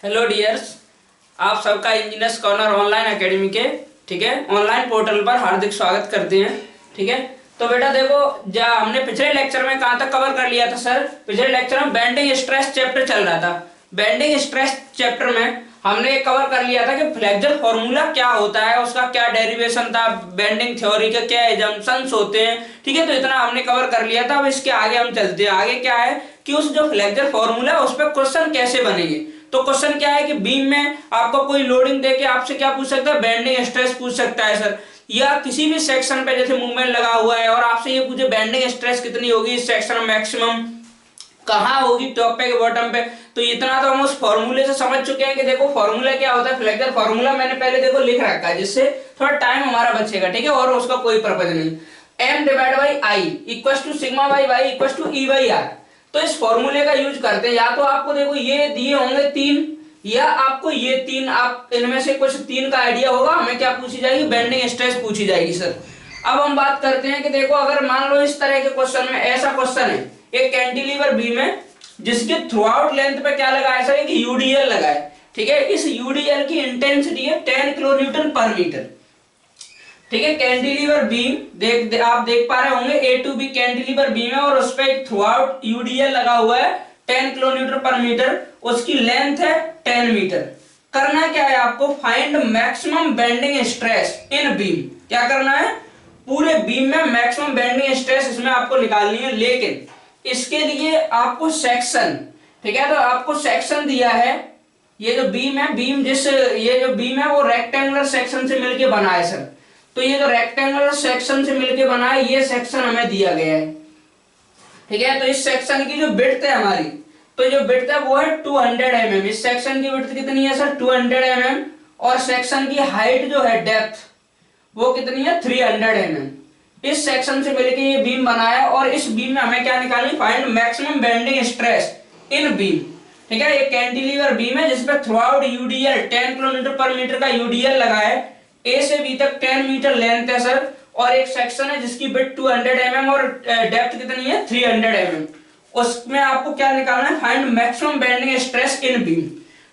Hello dears, आप सबका engineers corner online academy के ठीक है ऑनलाइन पोर्टल पर हार्दिक स्वागत करते हैं। ठीक है, तो बेटा देखो, हमने पिछले लेक्चर में कहाँ तक कवर कर लिया था सर। पिछले लेक्चर में बेंडिंग स्ट्रेस चैप्टर चल रहा था। बेंडिंग स्ट्रेस चैप्टर में हमने कवर कर लिया था कि फ्लेक्सर फॉर्मूला क्या होता है, उसका क्या डेरिवेशन था, बेंडिंग थ्योरी के क्या एजम्पशंस होते हैं। ठीक है, तो इतना हमने कवर कर लिया था। अब इसके आगे हम चलते हैं। आगे क्या है कि उस जो फ्लेक्सर फॉर्मूला है उस पर क्वेश्चन कैसे बनेंगे। तो क्वेश्चन क्या है कि बीम में आपको कोई लोडिंग देके आपसे क्या पूछ सकता है, बेंडिंग स्ट्रेस पूछ सकता है सर। या किसी भी सेक्शन पे जैसे मूवमेंट लगा हुआ है और आपसे ये पूछे बेंडिंग स्ट्रेस कितनी होगी इस सेक्शन में, मैक्सिमम कहाँ होगी, टॉप पे के बॉटम पे। तो इतना तो हम उस फॉर्मूले से समझ चुके हैं कि देखो फॉर्मूला क्या होता है। फ्लेक्सर फॉर्मूला मैंने पहले देखो लिख रखा है, जिससे थोड़ा टाइम हमारा बचेगा। ठीक है, और उसका कोई पर्पज नहीं। m divide by I equal to sigma by Y equal to E by R. तो इस फॉर्मूले का यूज करते हैं। या तो आपको देखो ये दिए होंगे तीन, या आपको ये तीन, आप इनमें से कुछ तीन का आइडिया होगा। हमें क्या पूछी जाएगी, बेंडिंग स्ट्रेस पूछी जाएगी सर। अब हम बात करते हैं कि देखो अगर मान लो इस तरह के क्वेश्चन में ऐसा क्वेश्चन है, एक कैंटिलीवर बीम है जिसके थ्रू आउट लेंथ पे क्या लगा है सर, एक यूडीएल लगा है। ठीक है, इस यूडीएल की इंटेंसिटी है 10 किलो न्यूटन पर मीटर। ठीक है, कैंटिलीवर बीम आप देख पा रहे होंगे, ए टू बी कैंटिलीवर बीम है और उस पर एक थ्रू आउट यूडीएल लगा हुआ है 10 किलो न्यूटन पर मीटर। उसकी लेंथ है 10 मीटर। करना क्या है आपको, find maximum bending stress in beam. क्या करना है, पूरे बीम में मैक्सिमम बेंडिंग स्ट्रेस इसमें आपको निकालनी है। लेकिन इसके लिए आपको सेक्शन, ठीक है, तो आपको सेक्शन दिया है। ये जो बीम है, ये जो बीम है वो रेक्टेंगुलर सेक्शन से मिलके बना है सर। तो ये जो रेक्टेंगुलर सेक्शन से मिलके बना है, ये सेक्शन हमें दिया गया है। ठीक है, तो इस सेक्शन की जो विड्थ है हमारी, तो जो विड्थ है वो है 200 mm। इस सेक्शन की विड्थ कितनी है सर, 200 mm। और सेक्शन की हाइट जो है, डेप्थ, वो कितनी है, 300 mm। इस सेक्शन से मिलके ये बीम बना है और इस बीम में हमें क्या निकालनी, find maximum bending stress in beam. ठीक है, ये कैंटिलीवर बीम है जिसपे थ्रू आउट यूडीएल 10 किलोमीटर पर मीटर का यूडीएल लगा है। ए से बी तक 10 मीटर लेंथ है सर, और एक सेक्शन है जिसकी विड्थ 200 mm और डेप्थ कितनी है, 300 mm। उसमें आपको क्या निकालना है, find maximum bending stress in beam.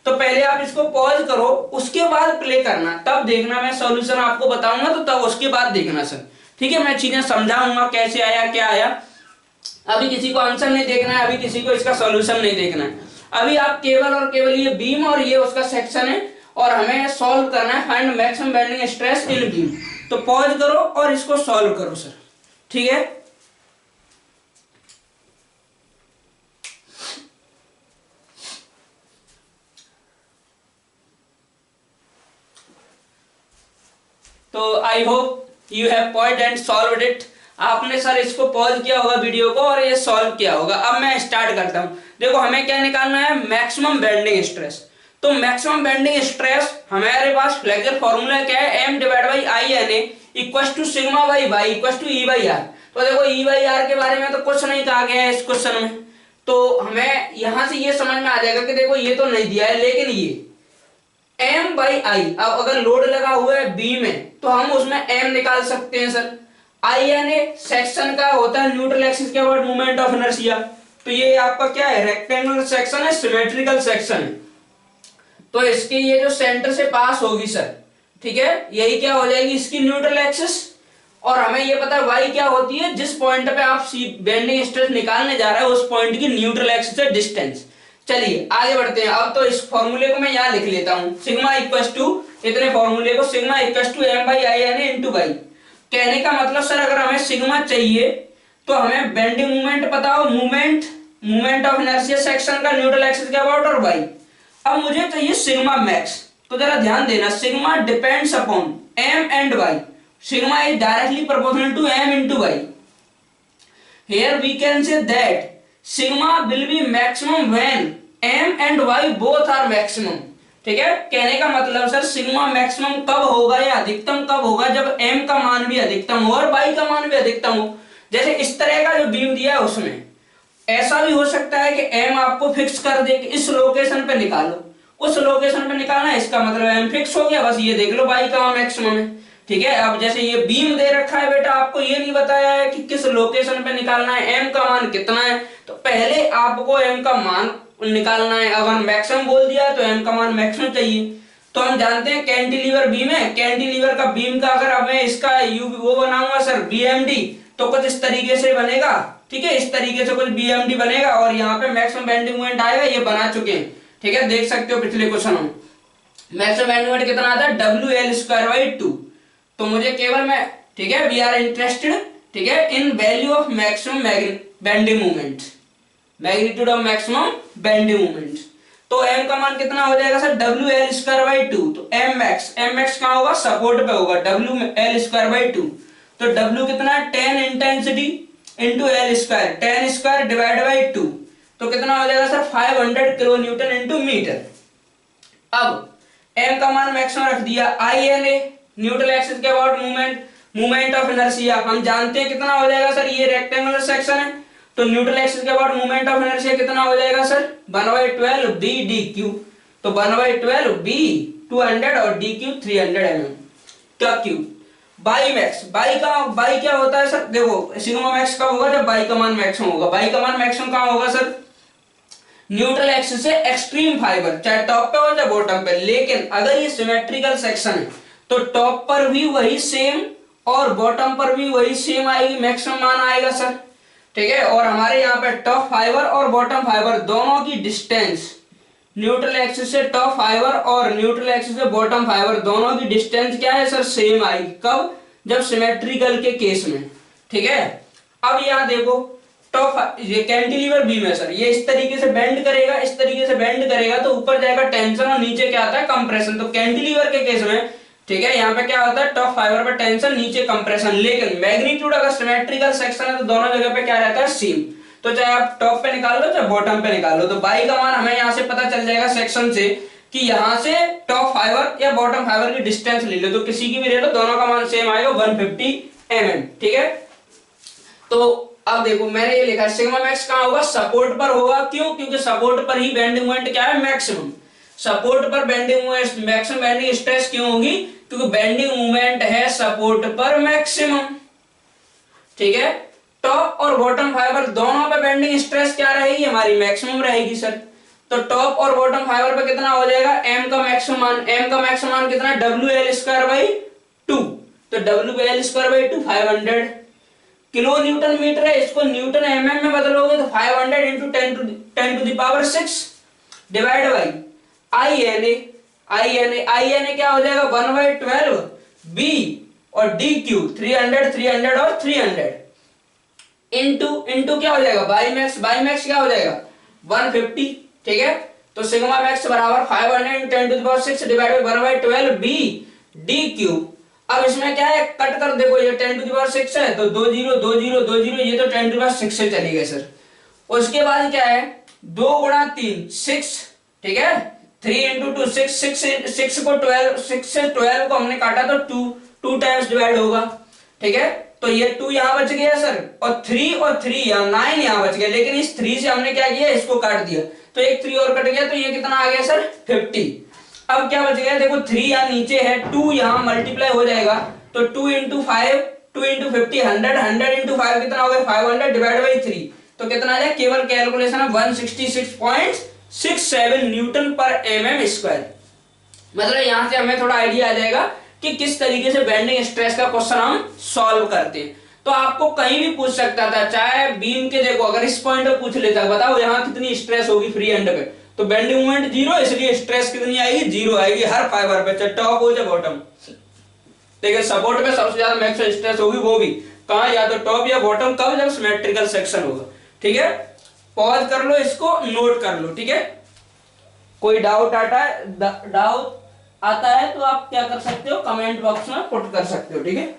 तो पहले आप इसको पॉज करो, उसके बाद प्ले करना, तब देखना मैं सॉल्यूशन आपको बताऊंगा, तो तब उसके बाद देखना सर। ठीक है, मैं चीजें समझाऊंगा कैसे आया क्या आया। अभी किसी को आंसर नहीं देखना है, अभी किसी को इसका सॉल्यूशन नहीं देखना है। अभी आप केवल और केवल ये बीम और ये उसका सेक्शन है और हमें सॉल्व करना है, find maximum bending stress in beam. तो पॉज करो और इसको सॉल्व करो सर। ठीक है, तो I hope you have point and solved it. आपने सर इसको पॉज किया होगा वीडियो को और ये सॉल्व किया होगा। अब मैं स्टार्ट करता हूं। देखो हमें क्या निकालना है, मैक्सिमम बेंडिंग स्ट्रेस। तो मैक्सिमम बेंडिंग स्ट्रेस हमारे पास फ्लेक्सर फॉर्मूला क्या है, m divide by I N A equal to sigma by Y equal to E by R. तो देखो ई बाई आर के बारे में तो कुछ नहीं कहा गया है इस क्वेश्चन में, तो हमें यहां से ये समझ में आ जाएगा कि देखो ये तो नहीं दिया है, लेकिन ये m बाई आई, अब अगर लोड लगा हुआ है बी में तो हम उसमें m निकाल सकते हैं सर। आई यानी सेक्शन का होता है न्यूट्रल एक्सिस के अबाउट मोमेंट ऑफ इनर्शिया। तो ये आपका क्या है, रेक्टेंगुलर सेक्शन है, सिमेट्रिकल सेक्शन है। तो इसके ये जो सेंटर से पास होगी सर, ठीक है, यही क्या हो जाएगी, इसकी न्यूट्रल एक्सिस। और हमें ये पता है y क्या होती है, जिस पॉइंट पे आप बेंडिंग स्ट्रेस निकालने जा रहे हैं उस पॉइंट की न्यूट्रल एक्सिस से डिस्टेंस। चलिए आगे बढ़ते हैं। अब तो इस फॉर्मूले को मैं यहां लिख लेता हूं, सिग्मा इक्वल टू, इतने फॉर्मूले को sigma equal to m by I यानी इनटू वाई। कहने का मतलब सर अगर हमें सिग्मा चाहिए तो हमें बेंडिंग मोमेंट पता हो, मोमेंट ऑफ इनर्शिया सेक्शन का न्यूट्रल एक्सिस के अबाउट और y। अब मुझे चाहिए सिग्मा मैक्स। तो जरा ध्यान देना, sigma depends upon m and y। Sigma is directly proportional to m into y। Here we can say that sigma will be maximum when m and y both are maximum। ठीक है, कहने का मतलब sir sigma maximum कब होगा या अधिकतम कब होगा, जब m का मान भी अधिकतम हो और y का मान भी अधिकतम हो। जैसे इस तरह का जो बीम दिया है उसमें ऐसा भी हो सकता है कि m आपको फिक्स कर दे कि इस लोकेशन पे निकालो, उस लोकेशन पे निकालना है, इसका मतलब m फिक्स हो गया, बस ये देख लो y का मैक्सिमम है। ठीक है, अब जैसे ये बीम दे रखा है बेटा, आपको ये नहीं बताया है कि किस लोकेशन पे निकालना है, m का मान कितना है। तो पहले आपको m का मान निकालना है। अगर मैक्सिमम बोल दिया तो एम का मान मैक्सिमम चाहिए। तो हम जानते हैं कैंटिलीवर बीम है, कैंटिलीवर का बीम का अगर अब मैं इसका यू वो बनाऊंगा सर बीएमडी, तो कुछ इस तरीके से बनेगा, ठीक है, इस तरीके से कुछ बीएमडी बनेगा और यहाँ पे मैक्सिमम बेंडिंग मोमेंट आएगा, ये बना चुके हैं, ठीक है, देख सकते हो पिछले क्वेश्चन में मैक्सिमम बेंडिंग मोमेंट कितना आता है WL²/2। तो मुझे केवल मैं, ठीक है, वी आर इंटरेस्टेड, ठीक है, in value of maximum bending moment, magnitude of maximum bending moment. तो एम का मान कितना हो जाएगा सर WL²/2। तो एम मैक्स कहाँ होगा, सपोर्ट पे होगा, WL²/2। तो W कितना है 10 intensity into L², 10² divide by 2, तो कितना हो जाएगा sir 500 kilo newton into metre. अब एम का मान मैक्सिमम रख दिया, I N a neutral axis के अबाउट मूवमेंट ऑफ इनर्शिया हम जानते हैं कितना हो जाएगा सर, ये रेक्टेंगुलर सेक्शन है तो न्यूट्रल एक्सिस के अबाउट मूवमेंट ऑफ इनर्शिया कितना हो जाएगा सर 1/12 बी डी क्यू। तो 1/12 बी 200 और डी क्यू 300 mm का क्यूब। बाई मैक्स, बाई क्या होता है सर, देखो सिग्मा मैक्स कब होगा जब बाई का मान मैक्सिमम होगा। बाई का मान मैक्सिमम कहां होगा सर, न्यूट्रल एक्सिस से एक्सट्रीम फाइबर, चाहे टॉप पे हो चाहे बॉटम पे। लेकिन अगर ये सिमेट्रिकल सेक्शन है तो टॉप पर भी वही सेम और बॉटम पर भी वही सेम आएगी, मैक्सिमम मान आएगा सर, ठीक है। और हमारे यहाँ पे टॉप फाइबर और बॉटम फाइबर दोनों की डिस्टेंस, न्यूट्रल एक्सिस से टॉप फाइबर और न्यूट्रल एक्सिस से बॉटम फाइबर दोनों की डिस्टेंस क्या है सर, सेम आएगी। कब, जब सिमेट्रिकल के केस में, ठीक है। अब यहाँ देखो टॉप, ये कैंटिलीवर बीम है सर, ये इस तरीके से बेंड करेगा, इस तरीके से बेंड करेगा तो ऊपर जाएगा टेंशन और नीचे क्या आता है कंप्रेशन। तो कैंटिलीवर के केस में, ठीक है, यहाँ पे क्या होता है टॉप फाइबर पर टेंशन, नीचे कंप्रेशन। लेकिन मैग्नीट्यूड अगर सिमेट्रिकल सेक्शन है तो दोनों जगह पे क्या रहता है सेम। तो चाहे आप टॉप पे निकाल लो चाहे बॉटम पे निकाल लो, तो बाई का मान हमें यहाँ से पता चल जाएगा सेक्शन से कि यहाँ से टॉप फाइबर या बॉटम फाइबर की डिस्टेंस ले लो तो किसी की भी ले लो दोनों का मान सेम आएगा 150 mm, ठीक है। तो अब देखो मैंने ये लिखा है सिग्मा मैक्स कहां होगा, सपोर्ट पर होगा। क्यों, क्योंकि सपोर्ट पर ही बेंडिंग मोमेंट क्या है मैक्सिमम, सपोर्ट पर bending moment maximum bending stress क्यों होगी, क्योंकि बेंडिंग मोमेंट है सपोर्ट पर मैक्सिमम, ठीक है। टॉप और बॉटम फाइबर दोनों पे बेंडिंग स्ट्रेस क्या रहेगी हमारी, मैक्सिमम रहेगी सर। तो टॉप और बॉटम फाइबर पे कितना हो जाएगा एम का मैक्सिमम मान, एम का मैक्सिमम मान कितना WL²/2। तो WL²/2 500 किलो न्यूटन मीटर है, इसको न्यूटन mm में बदलोगे तो 500 into 10⁻⁶ divide by I N a क्या हो जाएगा 1/12 बी और डी क्यू 300 और 300 इंटू क्या हो जाएगा बाई मैक्स क्या हो जाएगा 150, ठीक है। तो सिग्मा मैक्स बराबर 500 into 10⁻⁶ divide by 1/12 b d q. अब इसमें क्या है कट कर देखो, ये 10⁻⁶ है तो 2 0 2 0 2 0, ये तो 10⁻⁶ से चली गई सर। उसके बाद क्या है 2 गुणा 3 6, ठीक है, 3 इंटू 2 6 को 12, 6 से 12 को हमने काटा तो 2 टाइम्स डिवाइड होगा, ठीक है। तो ये 2 यहां बच गया सर और 3 यहाँ 9 यहां बच गया, लेकिन इस 3 से हमने क्या किया इसको काट दिया तो एक 3 और कट गया तो ये कितना आ गया सर 50। अब क्या बच गया देखो 3 यहाँ नीचे है, 2 यहाँ मल्टीप्लाई हो जाएगा तो 2 इंटू 5 2 इंटू 50 100 इंटू 5 कितना हो गया 500 डिवाइड बाई 3, तो कितना आ जाए केवल कैलकुलेशन है 166.67 न्यूटन पर mm स्क्वायर। मतलब यहां से हमें थोड़ा आइडिया आ जाएगा कि किस तरीके से बेंडिंग स्ट्रेस का क्वेश्चन हम सॉल्व करते हैं। तो आपको कहीं भी पूछ सकता था, चाहे बीम के देखो अगर इस पॉइंट पे पूछ लेता बताओ यहाँ कितनी स्ट्रेस होगी फ्री एंड पे, तो बेंडिंग मोमेंट 0, इसलिए स्ट्रेस कितनी आएगी 0 आएगी हर फाइबर पे, चाहे टॉप हो चाहे बॉटम। देखिए सपोर्ट पे सबसे ज्यादा मैक्सिमम स्ट्रेस होगी, वो भी कहां, या तो टॉप या बॉटम, कब जब सिमेट्रिकल सेक्शन होगा, ठीक है। पॉज कर लो, इसको नोट कर लो, ठीक है। कोई डाउट आता है तो आप क्या कर सकते हो कमेंट बॉक्स में पुट कर सकते हो, ठीक है।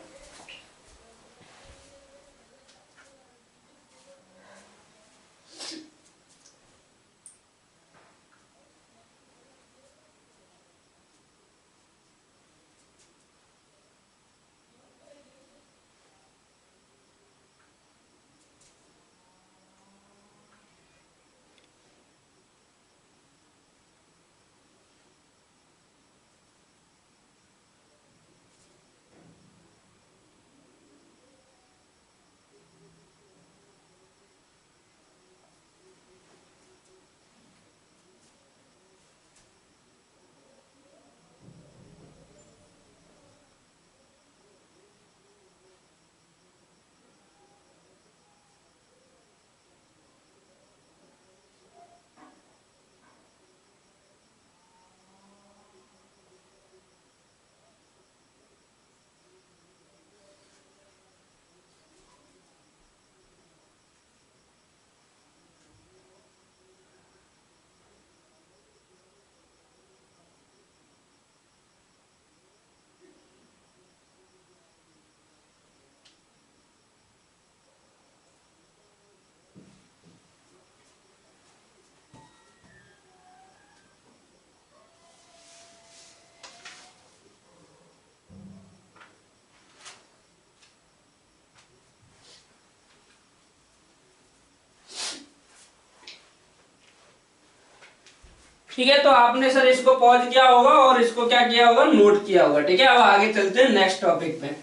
ठीक है, तो आपने सर इसको पॉज किया होगा और इसको क्या किया होगा, नोट किया होगा। ठीक है, अब आगे चलते हैं नेक्स्ट टॉपिक पे।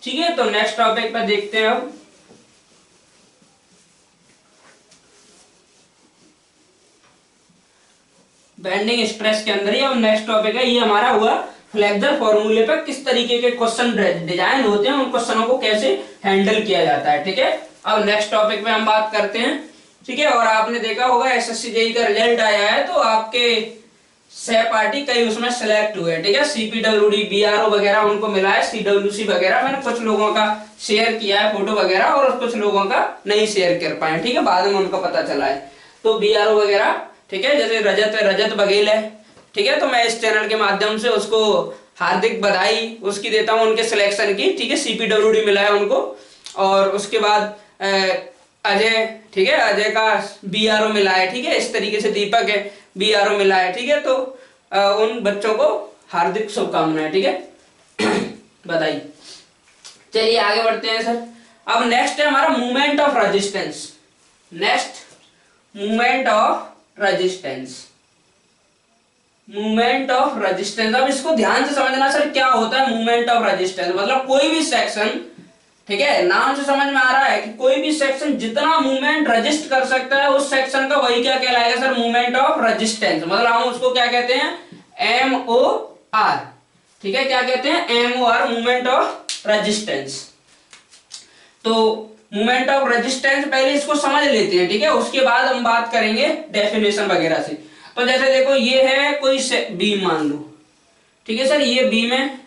ठीक है, तो नेक्स्ट टॉपिक पे देखते हैं अब। बेंडिंग स्ट्रेस के अंदर ही अब नेक्स्ट टॉपिक है, ये हमारा हुआ फ्लेक्सर फॉर्मूले पे किस तरीके के क्वेश्चन डिजाइन होते हैं, उन क्वेश्चनों को कैसे हैंडल किया जाता है। ठीक है, अब नेक्स्ट टॉपिक पे हम बात करते हैं। ठीक है, और आपने देखा होगा एसएससी जेईई का रिजल्ट आया है, तो आपके सहपाठी कई उसमें सिलेक्ट हुए। ठीक है, सीपीडब्ल्यूडी, बीआरओ वगैरह उनको मिला है, सीडब्ल्यूसी वगैरह मैंने कुछ लोगों का शेयर किया है फोटो वगैरह, और कुछ लोगों का नहीं शेयर कर पाए। ठीक है, बाद में उनको पता चला है। तो बीआरओ वगैरह, ठीक है, जैसे रजत बघेल है, ठीक है, तो मैं इस चैनल के माध्यम से उसको हार्दिक बधाई उसकी देता हूं, उनके सिलेक्शन की। ठीक है, सीपीडब्ल्यूडी मिला है उनको। और उसके बाद अजय, ठीक है, अजय का बीआरओ मिला है। ठीक है, इस तरीके से दीपक है, बीआरओ मिला है। ठीक है, तो उन बच्चों को हार्दिक शुभकामनाएं। ठीक है, बधाई। चलिए आगे बढ़ते हैं सर। अब नेक्स्ट है हमारा movement of resistance. Next, movement of resistance, movement of resistance. अब इसको ध्यान से समझना सर, क्या होता है मूवमेंट ऑफ रेजिस्टेंस। मतलब कोई भी सेक्शन, ठीक है, नाम से समझ में आ रहा है कि कोई भी सेक्शन जितना मूवमेंट रजिस्ट कर सकता है उस सेक्शन का वही क्या कहलाएगा सर, मूवमेंट ऑफ रेजिस्टेंस। मतलब हम उसको क्या कहते हैं, MOR। ठीक है, क्या कहते हैं, MOR, मूवमेंट ऑफ रेजिस्टेंस। तो मूवमेंट ऑफ रेजिस्टेंस पहले इसको समझ लेते हैं। ठीक है, उसके बाद हम बात करेंगे डेफिनेशन वगैरह से। तो जैसे देखो ये है कोई बीम मान लो, ठीक है सर, ये बीम है।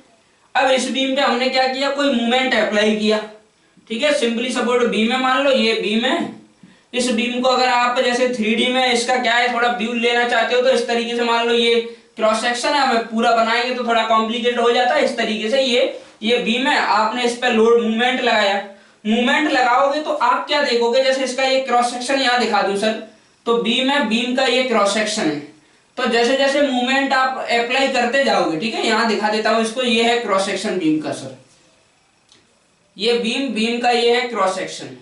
अब इस बीम पे हमने क्या किया, कोई मूवमेंट अप्लाई किया। ठीक है, सिंपली सपोर्ट बीम है, मान लो ये बीम है। इस बीम को अगर आप जैसे 3D में इसका क्या है थोड़ा व्यू लेना चाहते हो तो इस तरीके से मान लो ये क्रॉस सेक्शन है, हमें पूरा बनाएंगे तो थोड़ा कॉम्प्लिकेटेड हो जाता है। इस तरीके से ये बीम है, आपने इस पर लोड मूवमेंट लगाया। मूवमेंट लगाओगे तो आप क्या देखोगे, जैसे इसका ये क्रॉस सेक्शन यहाँ दिखा दूं सर, तो बीम है, बीम का ये क्रॉस सेक्शन है। तो जैसे जैसे मूवमेंट आप अप्लाई करते जाओगे, ठीक है, यहां दिखा देता हूं इसको, ये है क्रॉस सेक्शन बीम का सर, ये बीम का ये है क्रॉस सेक्शन।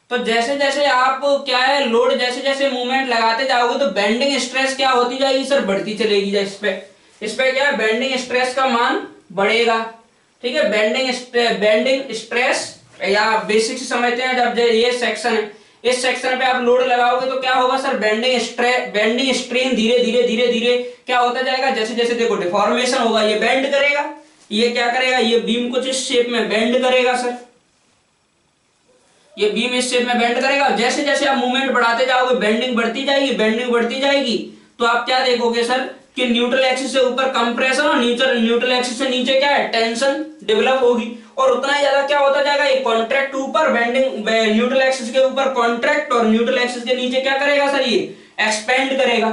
तो जैसे जैसे आप क्या है लोड जैसे जैसे मूवमेंट लगाते जाओगे तो बेंडिंग स्ट्रेस क्या होती जाएगी सर, बढ़ती चलेगी। इस पे क्या है, बेंडिंग स्ट्रेस का मान बढ़ेगा। ठीक है, बेंडिंग स्ट्रेस या बेसिक से समझते हैं, जब ये सेक्शन है, इस सेक्शन पे आप लोड लगाओगे तो क्या होगा सर, बेंडिंग स्ट्रेन धीरे धीरे क्या होता जाएगा, जैसे जैसे देखो डिफॉर्मेशन होगा, ये बेंड करेगा, ये क्या करेगा, ये बीम कुछ इस शेप में बेंड करेगा सर, ये बीम इस शेप में बेंड करेगा। जैसे जैसे आप मूवमेंट बढ़ाते जाओगे बेंडिंग बढ़ती जाएगी, बेंडिंग बढ़ती जाएगी, तो आप क्या देखोगे सर कि न्यूट्रल एक्सिस से ऊपर कंप्रेशन और न्यूट्रल एक्सिस से नीचे क्या है, टेंशन डेवलप होगी, और उतना ही ज्यादा क्या होता जाएगा, ये कॉन्ट्रैक्ट ऊपर, बेंडिंग न्यूट्रल एक्सिस के ऊपर कॉन्ट्रैक्ट और न्यूट्रल एक्सिस के नीचे क्या करेगा सर, ये एक्सपेंड करेगा।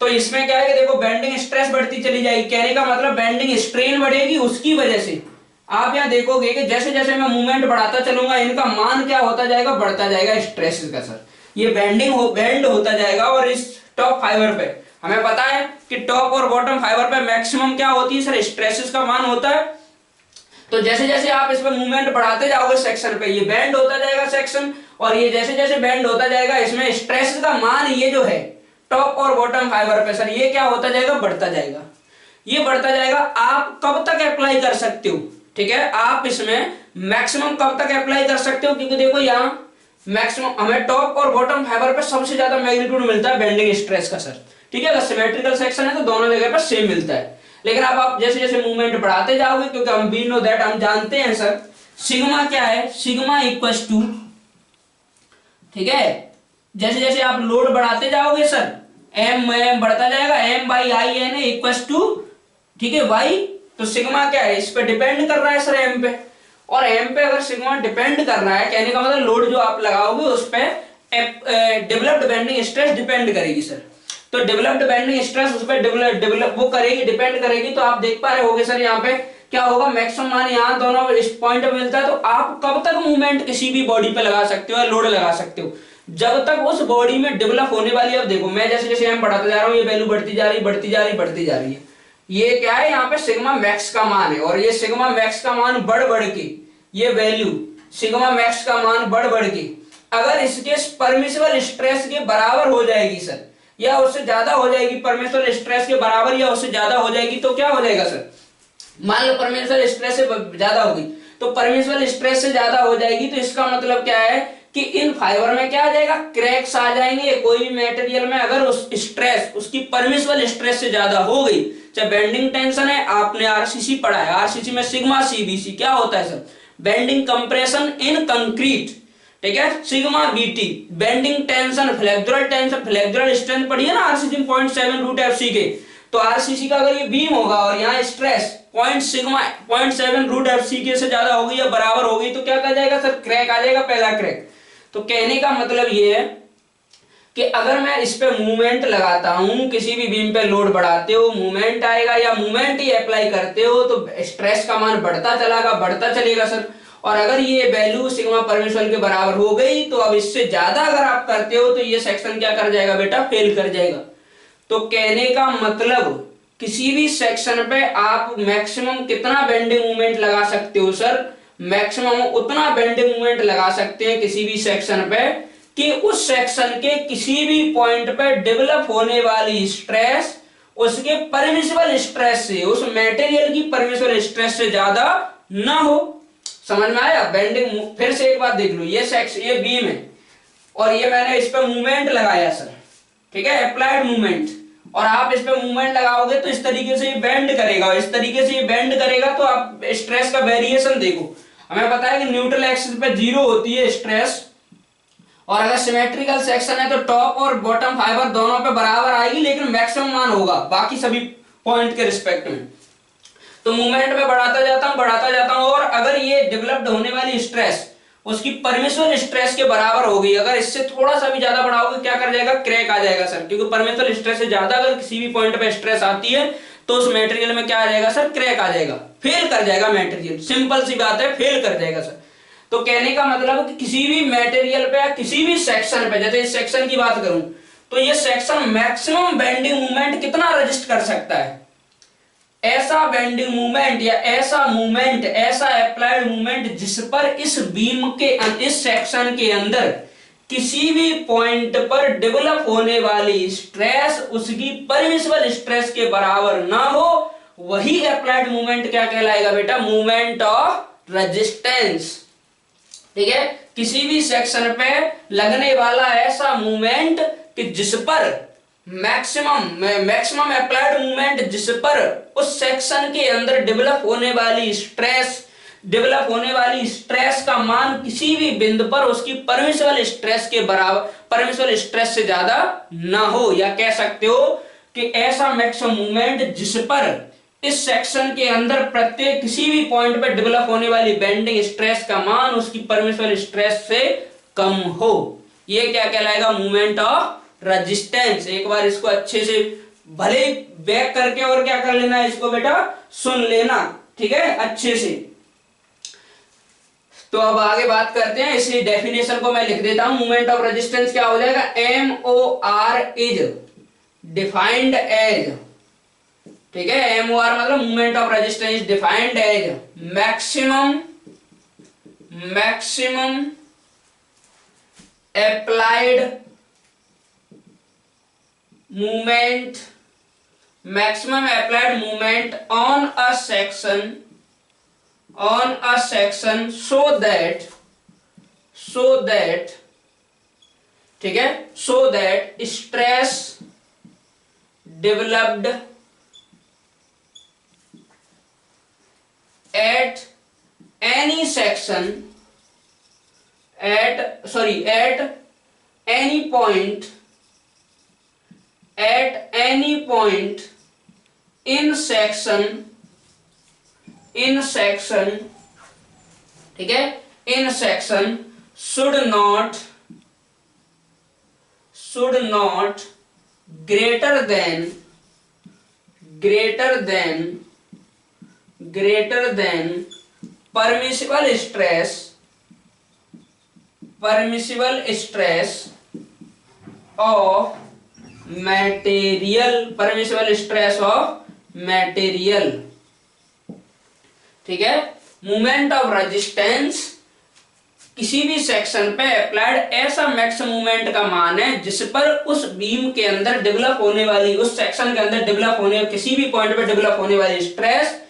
तो इसमें क्या है कि देखो बेंडिंग स्ट्रेस बढ़ती चली जाएगी, कहने का मतलब बेंडिंग स्ट्रेन बढ़ेगी, उसकी वजह से आप यहाँ देखोगे कि जैसे जैसे मैं मूवमेंट बढ़ाता चलूंगा इनका मान क्या होता जाएगा, बढ़ता जाएगा स्ट्रेसेस का सर, ये बेंड होता जाएगा। और इस टॉप फाइबर पे हमें पता है कि टॉप और बॉटम फाइबर पे मैक्सिमम क्या होती है सर, स्ट्रेसेस का मान होता है। तो जैसे जैसे आप इस पर मूवमेंट बढ़ाते जाओगे सेक्शन पे, ये बेंड होता जाएगा सेक्शन, और ये जैसे जैसे बेंड होता जाएगा इसमें स्ट्रेस का मान ये जो है टॉप और बॉटम फाइबर पे सर, ये क्या होता जाएगा, बढ़ता जाएगा, ये बढ़ता जाएगा। आप कब तक अप्लाई कर सकते हो, ठीक है, आप इसमें मैक्सिमम कब तक अप्लाई कर सकते हो, क्योंकि देखो यहाँ मैक्सिमम हमें टॉप और बॉटम फाइबर पे सबसे ज्यादा मैग्नीट्यूड मिलता है बेंडिंग स्ट्रेस का सर। ठीक है, अगर सिमेट्रिकल सेक्शन है तो दोनों जगह पर सेम मिलता है, लेकिन अब आप जैसे जैसे मूवमेंट बढ़ाते जाओगे, क्योंकि हम वी नो दैट, हम जानते हैं सर सिग्मा क्या है, सिग्मा इक्वल्स टू, ठीक है, जैसे जैसे आप लोड बढ़ाते जाओगे सर एम बढ़ता जाएगा, m by I n equals to, ठीक है, वाई। तो सिग्मा क्या है, इस पे डिपेंड कर रहा है सर एम पे, और एम पे अगर सिग्मा डिपेंड कर रहा है, कहने का मतलब लोड जो आप लगाओगे उस पे डेवलप्ड बेंडिंग स्ट्रेस डिपेंड करेगी सर। तो डेवलप्ड बेंडिंग स्ट्रेस उस पर डेवलप वो करेगी, डिपेंड करेगी। तो आप देख पा रहे होगे सर यहाँ पे क्या होगा, मैक्सिमम मान यहाँ दोनों इस पॉइंट पे मिलता है। तो आप कब तक मूवमेंट किसी भी बॉडी पे लगा सकते हो या लोड लगा सकते हो, जब तक उस बॉडी में डेवलप होने वाली, अब देखो मैं जैसे जैसे एम बढ़ाता जा रहा हूँ ये वैल्यू बढ़ती जा रही है, ये क्या है यहाँ पे सिग्मा मैक्स का मान है, और ये सिग्मा मैक्स का मान बढ़ के ये वैल्यू सिग्मा मैक्स का मान बढ़ के अगर इसके परमिसिबल स्ट्रेस के बराबर हो जाएगी सर, या उससे ज्यादा हो जाएगी, परमिसिबल स्ट्रेस के बराबर या उससे ज्यादा हो जाएगी, तो क्या हो जाएगा सर, मान लो परमिसिबल स्ट्रेस से ज्यादा होगी, तो परमिसिबल स्ट्रेस से ज्यादा हो जाएगी, तो इसका मतलब क्या है कि इन फाइबर में क्या आ जाएगा, क्रैक्स आ जाएंगे। कोई भी मटेरियल में अगर उस स्ट्रेस उसकी परमिसिबल स्ट्रेस से ज्यादा हो गई, चाहे बेंडिंग टेंशन है, आपने आरसीसी पढ़ा है, आरसीसी में सिग्मा सीबीसी क्या होता है sir, bending compression in concrete, ठीक है, sigma BT bending tension, flexural strength पढ़ी है ना आरसीसी में 0.7 रूट एफसी के, तो आरसीसी का अगर ये बीम होगा और यहाँ स्ट्रेस 0.7 रूट एफसी के से ज्यादा होगी या बराबर होगी, तो क्या कहा जाएगा सर, क्रैक आ जाएगा, पहला क्रैक। तो कहने का मतलब ये है कि अगर मैं इस पे मूवमेंट लगाता हूं, किसी भी बीम पे लोड बढ़ाते हो मूवमेंट आएगा, या मूवमेंट ही अप्लाई करते हो तो स्ट्रेस का मान बढ़ता चलेगा सर। और अगर ये वैल्यू सिग्मा परमिसिबल के बराबर हो गई, तो अब इससे ज्यादा अगर आप करते हो तो ये सेक्शन क्या कर जाएगा बेटा, फेल कर जाएगा। तो कहने का मतलब किसी भी सेक्शन पे आप मैक्सिमम कितना बेंडिंग मूवमेंट लगा सकते हो सर, मैक्सिमम उतना बेंडिंग मूवमेंट लगा सकते हैं किसी भी सेक्शन पे कि उस सेक्शन के किसी भी पॉइंट पे डेवलप होने वाली स्ट्रेस उसके परमिसिबल स्ट्रेस से, उस मटेरियल की परमिसिबल स्ट्रेस से ज्यादा ना हो। समझ में आया बेंडिंग। फिर से एक बात देख लो, ये बीम है और ये मैंने इस पे मूवमेंट लगाया सर, ठीक है, अप्लाइड मूवमेंट, और आप इस पे मूवमेंट लगाओगे तो इस तरीके से ये बेंड करेगा, इस तरीके से ये बेंड करेगा, तो आप स्ट्रेस का वेरिएशन देखो। हमें पता है कि न्यूट्रल एक्सिस पे 0 होती है स्ट्रेस, और अगर सिमेट्रिकल सेक्शन है तो टॉप और बॉटम फाइबर दोनों पे बराबर आएगी, लेकिन मैक्सिमम मान होगा बाकी सभी पॉइंट के रिस्पेक्ट में। तो मूवमेंट में बढ़ाता जाता हूं, और अगर ये डेवलप्ड होने वाली स्ट्रेस उसकी परमिसिबल स्ट्रेस के बराबर होगी, अगर इससे थोड़ा सा भी ज्यादा बढ़ाओगे क्या कर जाएगा, क्रैक आ जाएगा सर, क्योंकि परमिसिबल स्ट्रेस से ज्यादा अगर किसी भी पॉइंट पे स्ट्रेस आती है तो उस मटेरियल में क्या आ जाएगा सर, क्रैक आ जाएगा, फेल कर जाएगा मटेरियल, सिंपल सी बात है, फेल कर जाएगा सर। तो कहने का मतलब कि किसी भी मटेरियल पे या किसी भी सेक्शन पे, जैसे इस सेक्शन की बात करूं तो ये सेक्शन मैक्सिमम बेंडिंग मूवमेंट कितना रजिस्ट कर सकता है, ऐसा बेंडिंग मूवमेंट या ऐसा मूवमेंट, ऐसा अप्लाइड मूवमेंट जिस पर इस बीम के इस सेक्शन के अंदर किसी भी पॉइंट पर डेवलप होने वाली स्ट्रेस उसकी परमिसिबल स्ट्रेस के बराबर ना हो, वही अप्लाइड मूवमेंट क्या कहलाएगा बेटा, मूवमेंट ऑफ रेजिस्टेंस। ठीक है, किसी भी सेक्शन पे लगने वाला ऐसा मूवमेंट कि जिस पर मैक्सिमम अप्लाइड मूवमेंट जिस पर उस सेक्शन के अंदर डेवलप होने वाली स्ट्रेस का मान किसी भी बिंदु पर उसकी परमिसिबल स्ट्रेस के बराबर, परमिसिबल स्ट्रेस से ज्यादा ना हो, या कह सकते हो कि ऐसा मैक्सिमम मूवमेंट जिस पर इस सेक्शन के अंदर प्रत्येक किसी भी पॉइंट पर डेवलप होने वाली बेंडिंग स्ट्रेस का मान उसकी परमिसिबल स्ट्रेस से कम हो, ये क्या कहलाएगा, मूवमेंट ऑफ रेजिस्टेंस। एक बार इसको अच्छे से भले बैक करके और क्या कर लेना है, इसको बेटा सुन लेना, ठीक है, अच्छे से। तो अब आगे बात करते हैं, इसलिए डेफिनेशन को मैं लिख देता हूं, मूवमेंट ऑफ रेजिस्टेंस क्या हो जाएगा, MOR इज डिफाइंड एज, ठीक है, MOR मतलब movement of resistance defined as maximum applied movement on a section so that ठीक है, so that stress developed at any section at any point in section ठीक है, in section should not greater than permissible stress of material, ठीक है। Movement of resistance किसी भी section पे applied ऐसा मैक्सिमम मूवमेंट का मान है जिस पर उस बीम के अंदर डेवलप होने वाली, उस सेक्शन के अंदर डेवलप होने, किसी भी पॉइंट पे डेवलप होने वाली स्ट्रेस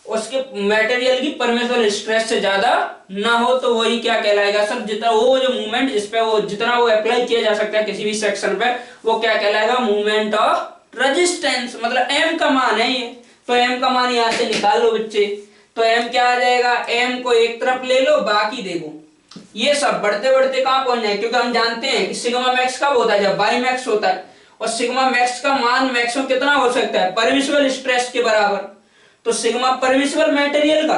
उसके मटेरियल की परमिसिबल स्ट्रेस से ज्यादा ना हो, तो वही क्या कहलाएगा सर, जितना वो जो मूवमेंट इस पे वो जितना वो अप्लाई किया जा सकता है किसी भी सेक्शन पे, वो क्या कहलाएगा, मूवमेंट ऑफ रेजिस्टेंस। मतलब एम का मान है ये, तो एम का मान यहां से निकाल लो बच्चे। तो एम क्या आ जाएगा, एम को एक तरफ ले लो, बाकी देखो ये सब बढ़ते बढ़ते कहां पहुंच जाए, क्योंकि हम जानते हैं कि सिग्मा मैक्स कब होता है, जब बाई मैक्स होता है, और सिग्मा मैक्स का मान मैक्सिमम कितना हो सकता है, परमिसिबल स्ट्रेस के बराबर। तो सिग्मा परमिसिबल मटेरियल का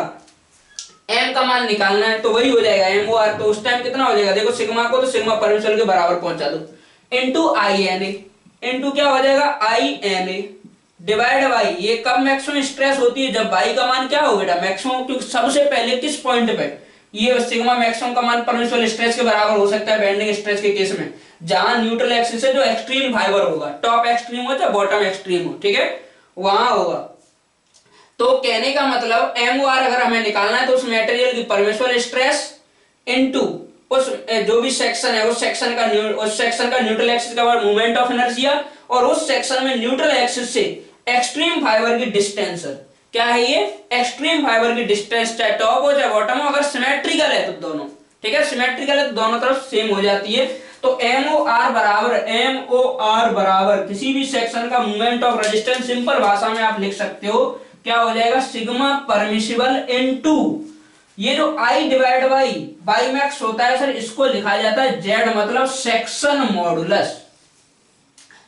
एम का मान निकालना है, तो वही हो जाएगा एम ओ आर। तो उस टाइम कितना हो जाएगा, देखो सिग्मा को तो सिग्मा परमिसिबल के बराबर पहुंचा दो, into I N a, into क्या हो जाएगा I N A divide by, ये कब मैक्सिमम स्ट्रेस होती है, जब बाई का मान क्या हो बेटा मैक्सिमम, क्योंकि सबसे पहले किस पॉइंट पे ये सिग्मा मैक्सिमम का मान परमिसिबल स्ट्रेस के बराबर हो सकता है बेंडिंग स्ट्रेस के केस में, जहां न्यूट्रल एक्सिस से जो एक्सट्रीम फाइबर होगा, टॉप एक्सट्रीम हो या बॉटम एक्सट्रीम हो, ठीक है, वहां होगा। तो कहने का मतलब एम ओ आर अगर हमें निकालना है तो उस मटेरियल की परमिसिबल स्ट्रेस इनटू उस जो भी सेक्शन है उस सेक्शन का न्यूट्रल एक्सिस का मूवमेंट ऑफ इनर्शिया, और उस सेक्शन में न्यूट्रल एक्सिस से एक्सट्रीम फाइबर की डिस्टेंस, क्या है ये, एक्सट्रीम फाइबर की डिस्टेंस, चाहे टॉप हो चाहे बॉटम हो, अगर सिमेट्रिकल है तो दोनों, ठीक है, सिमेट्रिकल है तो दोनों तरफ सेम हो जाती है। तो एम ओ आर बराबर किसी भी सेक्शन का मूवमेंट ऑफ रेजिस्टेंस, सिंपल भाषा में आप लिख सकते हो क्या हो जाएगा, सिग्मा परमिसिबल इनटू ये जो आई डिवाइड बाई मैक्स होता है सर, इसको लिखा जाता है जेड, मतलब सेक्शन मॉडुलस,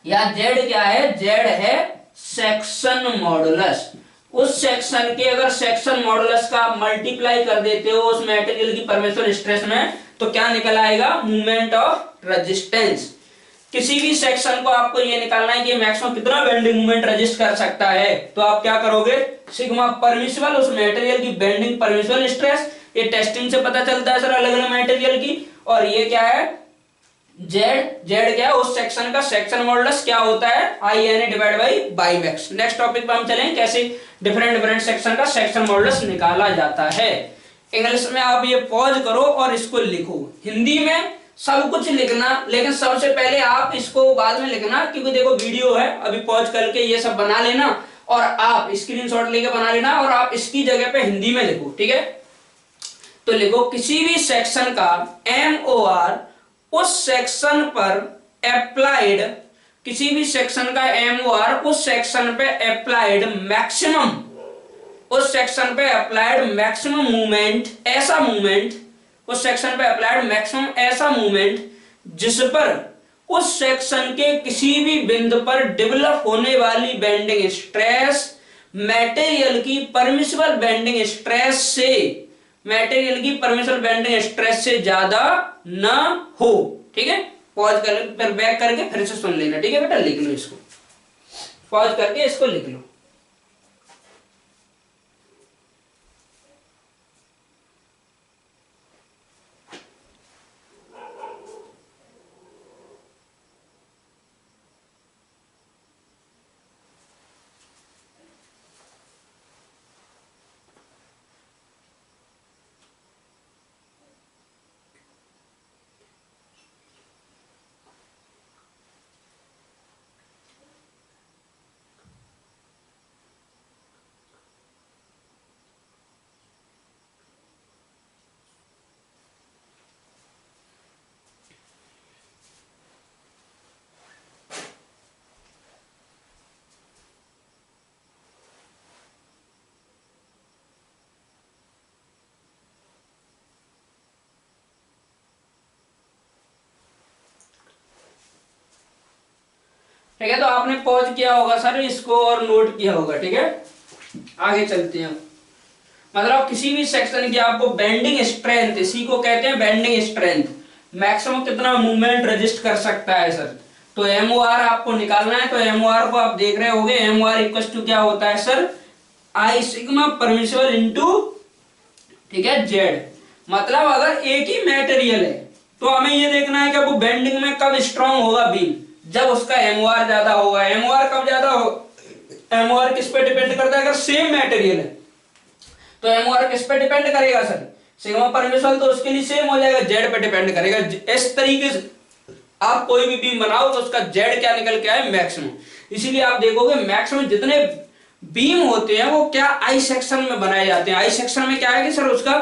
या जेड क्या है, जेड है सेक्शन मॉडुलस। उस सेक्शन के अगर सेक्शन मॉडुलस का मल्टीप्लाई कर देते हो उस मटेरियल की परमिसिबल स्ट्रेस में, तो क्या निकल आएगा, मूवमेंट ऑफ रेजिस्टेंस। किसी भी सेक्शन को आपको ये निकालना है कि मैक्सिमम कितना बेंडिंग मूवमेंट रेजिस्ट कर सकता है, तो आप क्या करोगे, सिग्मा परमिसिबल उस मटेरियल की बेंडिंग परमिसिबल स्ट्रेस, ये टेस्टिंग से पता चलता है सर अलग अलग मटेरियल की, और ये क्या है जेड, जेड क्या है उस सेक्शन का सेक्शन मॉडुलस क्या होता है, I N A divide by max. Next topic पे हम चलेंगे कैसे डिफरेंट सेक्शन का सेक्शन मॉडुलस निकाला जाता है। इंग्लिश में आप ये पॉज करो और इसको लिखो, हिंदी में सब कुछ लिखना, लेकिन सबसे पहले आप इसको बाद में लिखना, क्योंकि देखो वीडियो है, अभी पॉज करके ये सब बना लेना और आप स्क्रीनशॉट लेके बना लेना, और आप इसकी जगह पे हिंदी में लिखो, ठीक है। तो लिखो किसी भी सेक्शन का एम ओ आर उस सेक्शन पर अप्लाइड, किसी भी सेक्शन का एम ओ आर उस सेक्शन पे अप्लाइड मैक्सिमम, उस सेक्शन पे अप्लाइड मैक्सिमम मूवमेंट, ऐसा मूवमेंट उस सेक्शन पे अप्लाइड मैक्सिमम ऐसा मूवमेंट जिस पर उस सेक्शन के किसी भी बिंदु पर डेवलप होने वाली बेंडिंग स्ट्रेस मटेरियल की परमिसिबल बेंडिंग स्ट्रेस से, मटेरियल की परमिसिबल बेंडिंग स्ट्रेस से ज्यादा ना हो, ठीक है। पॉज कर फिर बैक करके फिर से सुन लेना, ठीक है बेटा, लिख लो इसको, पॉज करके इसको लिख लो। ठीक है, तो आपने पॉज किया होगा सर इसको और नोट किया होगा, ठीक है। आगे चलते हैं, मतलब किसी भी सेक्शन की आपको बेंडिंग स्ट्रेंथ, इसी को कहते हैं बेंडिंग स्ट्रेंथ, मैक्सिमम कितना मूवमेंट रजिस्ट कर सकता है सर। तो एम ओ आर आपको निकालना है, तो एम ओ आर को आप देख रहे होंगे, m o r equal to क्या होता है sir, I sigma permissible into, ठीक है, जेड। मतलब अगर एक ही मटेरियल है तो हमें ये देखना है कि वो बेंडिंग में कब स्ट्रांग होगा बीम, जब उसका एमओआर ज्यादा होगा। एमओआर कब ज्यादा हो, एमओआर किस पे डिपेंड करता है, अगर सेम मटेरियल है तो एमओआर किस पे डिपेंड करेगा सर, सिग्मा परमिसिबल, तो उसके लिए सेम हो जाएगा, जेड पे डिपेंड करेगा। इस तरीके से आप कोई भी बीम बनाओ तो उसका जेड क्या निकल के आए, मैक्सिमम। इसीलिए आप देखोगे मैक्सिमम जितने बीम होते हैं वो क्या आई सेक्शन में बनाए जाते हैं। आई सेक्शन में क्या है कि सर उसका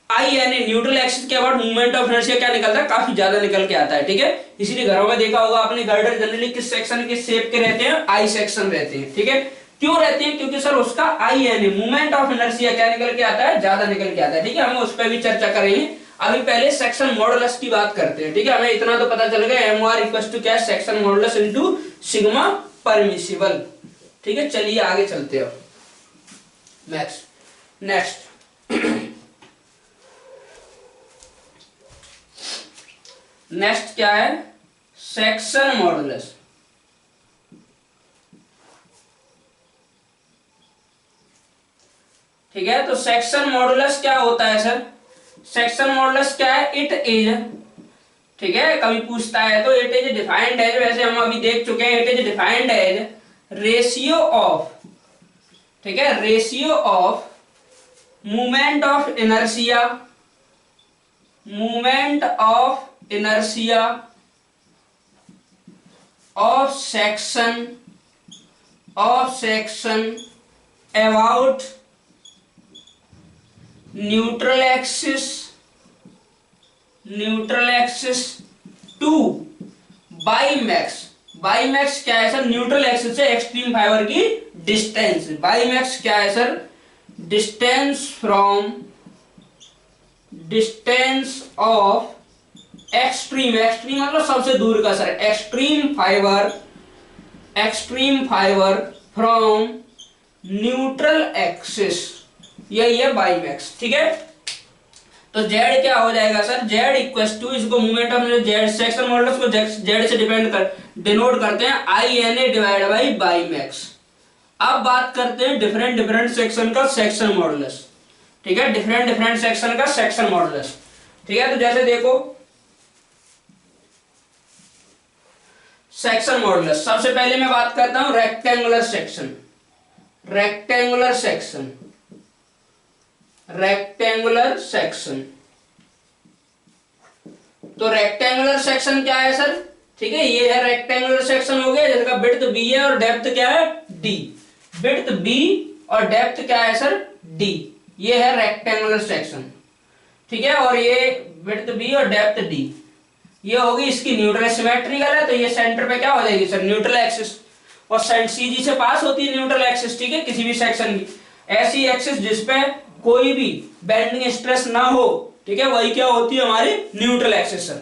आई यानी न्यूट्रल एक्सिस के बाद मूवमेंट ऑफ इनर्शिया क्या निकलता है, काफी ज्यादा निकल के आता है, ठीक है। इसीलिए घरों में देखा होगा आपने, गर्डर जनरली किस सेक्शन, किस शेप के रहते हैं, आई सेक्शन रहते हैं, ठीक है। क्यों रहते हैं, क्योंकि सर उसका आई यानी मूवमेंट ऑफ इनर्शिया क्या निकल के आता है, ज्यादा निकल के आता है, ठीक है। हम उस पर भी चर्चा करेंगे। अभी पहले सेक्शन मॉडुलस की बात करते हैं, ठीक है। हमें इतना तो पता चल गया, एम आर इक्वल टू क्या है, section modulus into sigma permissible, ठीक है। चलिए आगे चलते हैं। नेक्स्ट नेक्स्ट क्या है, सेक्शन मॉडुलस। ठीक है, तो सेक्शन मॉडुलस क्या होता है सर, सेक्शन मॉडुलस क्या है, इट इज, ठीक है, कभी पूछता है तो इट इज डिफाइंड एज, वैसे हम अभी देख चुके हैं, it is defined as ratio of, ठीक है, ratio of movement of inertia, movement of inertia of section about neutral axis to y max. Y max क्या है सर, न्यूट्रल एक्सिस से एक्सट्रीम फाइबर की डिस्टेंस। बाई मैक्स क्या है sir, distance from, distance of extreme, extreme मतलब सबसे दूर का sir, extreme fibre from neutral axis, यही है बाई मैक्स, ठीक है। तो जेड क्या हो जाएगा सर, जेड इक्वल टू, इसको movement of Z, section modulus को जेड से डिनोट करते हैं, I N A divide by by max. अब बात करते हैं डिफरेंट सेक्शन का सेक्शन मॉडुलस, ठीक है, डिफरेंट सेक्शन का सेक्शन मॉडुलस, ठीक है। तो जैसे देखो सेक्शन मॉडुलस, सबसे पहले मैं बात करता हूं rectangular section, rectangular section, rectangular section. तो रेक्टेंगुलर सेक्शन क्या है सर, ठीक है, ये है रेक्टेंगुलर सेक्शन हो गया, जिसका विड्थ बी है और डेप्थ क्या है, डी। विड्थ बी और डेप्थ क्या है सर, डी, ये है रेक्टेंगुलर सेक्शन, ठीक है। और ये विड्थ बी और डेप्थ डी, ये होगी इसकी न्यूट्रल, सिमेट्रिकल है, तो ये सेंटर पे क्या हो जाएगी सर, न्यूट्रल एक्सिस, और सीजी से पास होती है न्यूट्रल एक्सिस, ठीक है, किसी भी सेक्शन की ऐसी एक्सिस जिसपे कोई भी बेंडिंग स्ट्रेस ना हो, ठीक है, वही क्या होती है हमारी न्यूट्रल एक्सिस सर,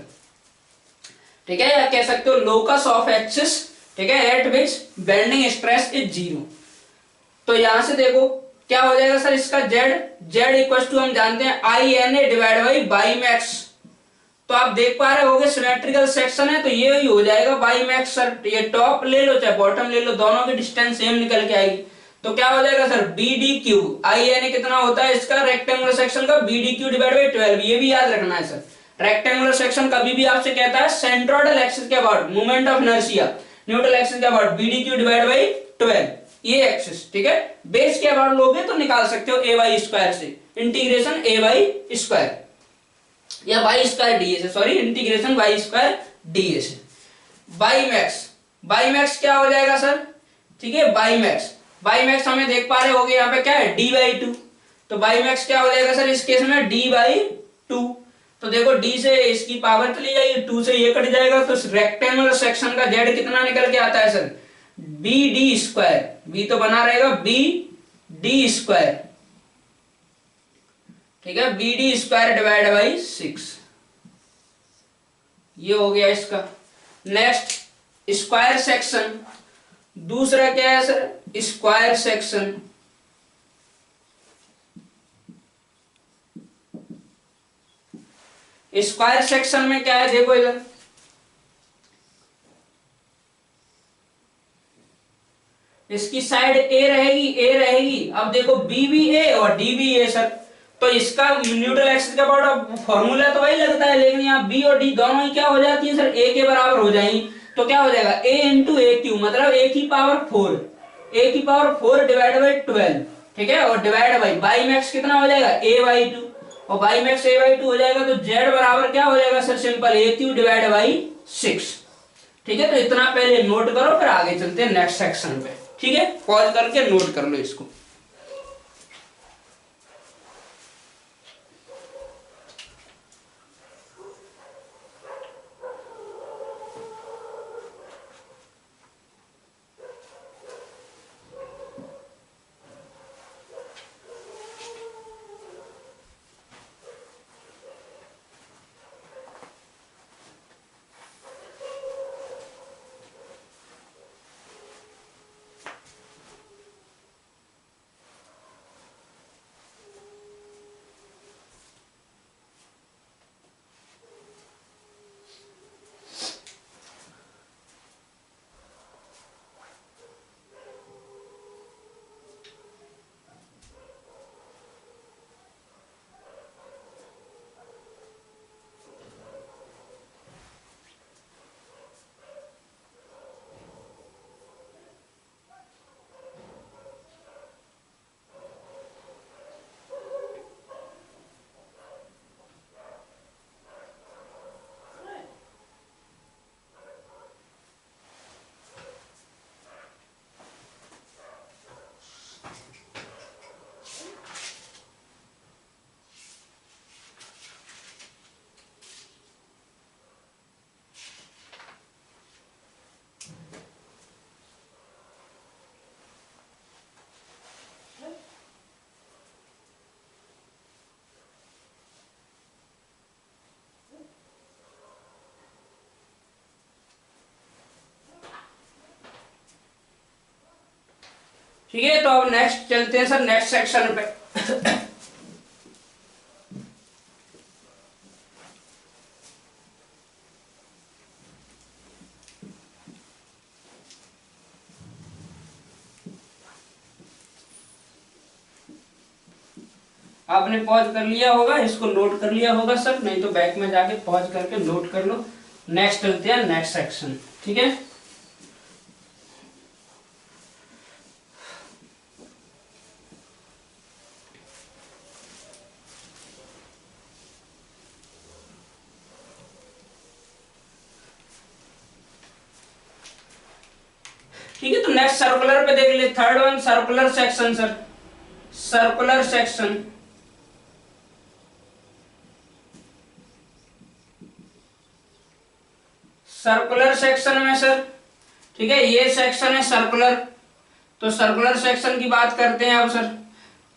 ठीक है, या कह सकते हो लोकस ऑफ एक्सिस, ठीक है, eight which bending stress is zero. तो यहां से देखो क्या हो जाएगा सर, इसका जेड इक्वल टू हम जानते हैं I N A divide by by max. तो आप देख पा रहे होगे सिमेट्रिकल सेक्शन है तो ये ही हो जाएगा बाई मैक्स सर, ये टॉप ले लो चाहे बॉटम ले लो, दोनों की डिस्टेंस सेम निकल के आएगी। तो क्या हो जाएगा sir, b d q, I N a कितना होता है इसका रेक्टेंगुलर सेक्शन का, b d q divide by 12, ये भी याद रखना है सर। रेक्टेंगुलर सेक्शन कभी भी आपसे कहता है सेंट्रोइडल एक्सिस के about movement of inertia neutral axis के about b d q divide by 12, ये एक्सिस, ठीक है। बेस के अबाउट लोगे तो निकाल सकते हो ए वाई स्क्वायर से, इंटीग्रेशन ए वाई स्क्वायर या वाई स्क्वायर डी ए से, sorry integration y square d a से। बाई मैक्स क्या हो जाएगा सर, ठीक है, बाई मैक्स हमें देख पा रहे होगे यहाँ पे क्या है, डी बाई टू। तो बाई मैक्स क्या हो जाएगा सर इस केस में, डी बाई टू। तो देखो डी से इसकी पावर चली जाएगी, टू से ये कट जाएगा, तो रेक्टेंगुलर सेक्शन का जेड कितना निकल के आता है sir, b d square, b तो बना रहेगा बी डी स्क्वायर, ठीक है, b d square divide by 6, ये हो गया इसका। नेक्स्ट स्क्वायर सेक्शन, दूसरा क्या है sir, square section. Square section में क्या है, देखो इधर इसकी साइड ए रहेगी, अब देखो बी भी ए और डी भी ए सर, तो इसका न्यूट्रल एक्सिस का पार्ट फॉर्मूला तो वही लगता है, लेकिन यहाँ बी और डी दोनों ही क्या हो जाती है सर, ए के बराबर हो जाएंगी। तो क्या हो जाएगा a इंटू ए क्यू, मतलब a की पावर 4 डिवाइड बाई 12, ठीक है, और डिवाइड बाई मैक्स कितना हो जाएगा a बाई 2। और बाई मैक्स a बाई 2 हो जाएगा तो z बराबर क्या हो जाएगा sir, simple a Q divide by 6। ठीक है, तो इतना पहले नोट करो, फिर आगे चलते हैं नेक्स्ट सेक्शन पे। ठीक है, पॉज करके नोट कर लो इसको। ठीक है, तो अब नेक्स्ट चलते हैं सर नेक्स्ट सेक्शन पे। आपने पॉज कर लिया होगा, इसको नोट कर लिया होगा सर, नहीं तो बैक में जाके पॉज करके नोट कर लो। नेक्स्ट चलते हैं नेक्स्ट सेक्शन। ठीक है, ठीक है, तो नेक्स्ट सर्कुलर पे देख ले। Third one circular section sir, circular section. Circular section में सर, ठीक है, ये सेक्शन है सर्कुलर। तो सर्कुलर सेक्शन की बात करते हैं अब सर।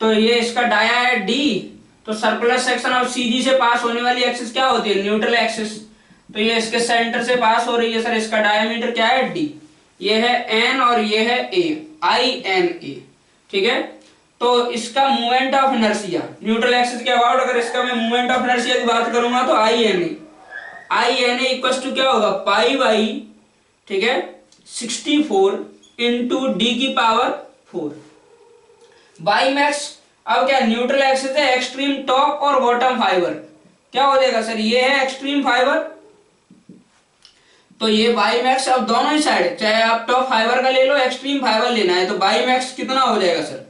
तो ये इसका डाया है डी। तो सर्कुलर सेक्शन अब सीधी से पास होने वाली एक्सिस क्या होती है, न्यूट्रल एक्सिस। तो ये इसके सेंटर से पास हो रही है सर। इसका डायमीटर क्या है, डी। ये है एन और ये है ए, आई एन ए। ठीक है, तो इसका movement of inertia neutral axis के अबाउट, अगर इसका मैं मूवमेंट ऑफ इनर्शिया की बात करूंगा तो I N a, I N A equal to क्या होगा, पाई बाई, ठीक है, 64 इंटू डी की पावर 4 बाई मैक्स। अब क्या न्यूट्रल एक्सिस है, एक्सट्रीम टॉप और बॉटम फाइबर क्या हो जाएगा सर, ये है एक्सट्रीम फाइबर। तो ये बाई मैक्स, अब दोनों ही साइड, चाहे आप टॉप फाइबर का ले लो, एक्सट्रीम फाइबर लेना है, तो बाई मैक्स कितना हो जाएगा सर,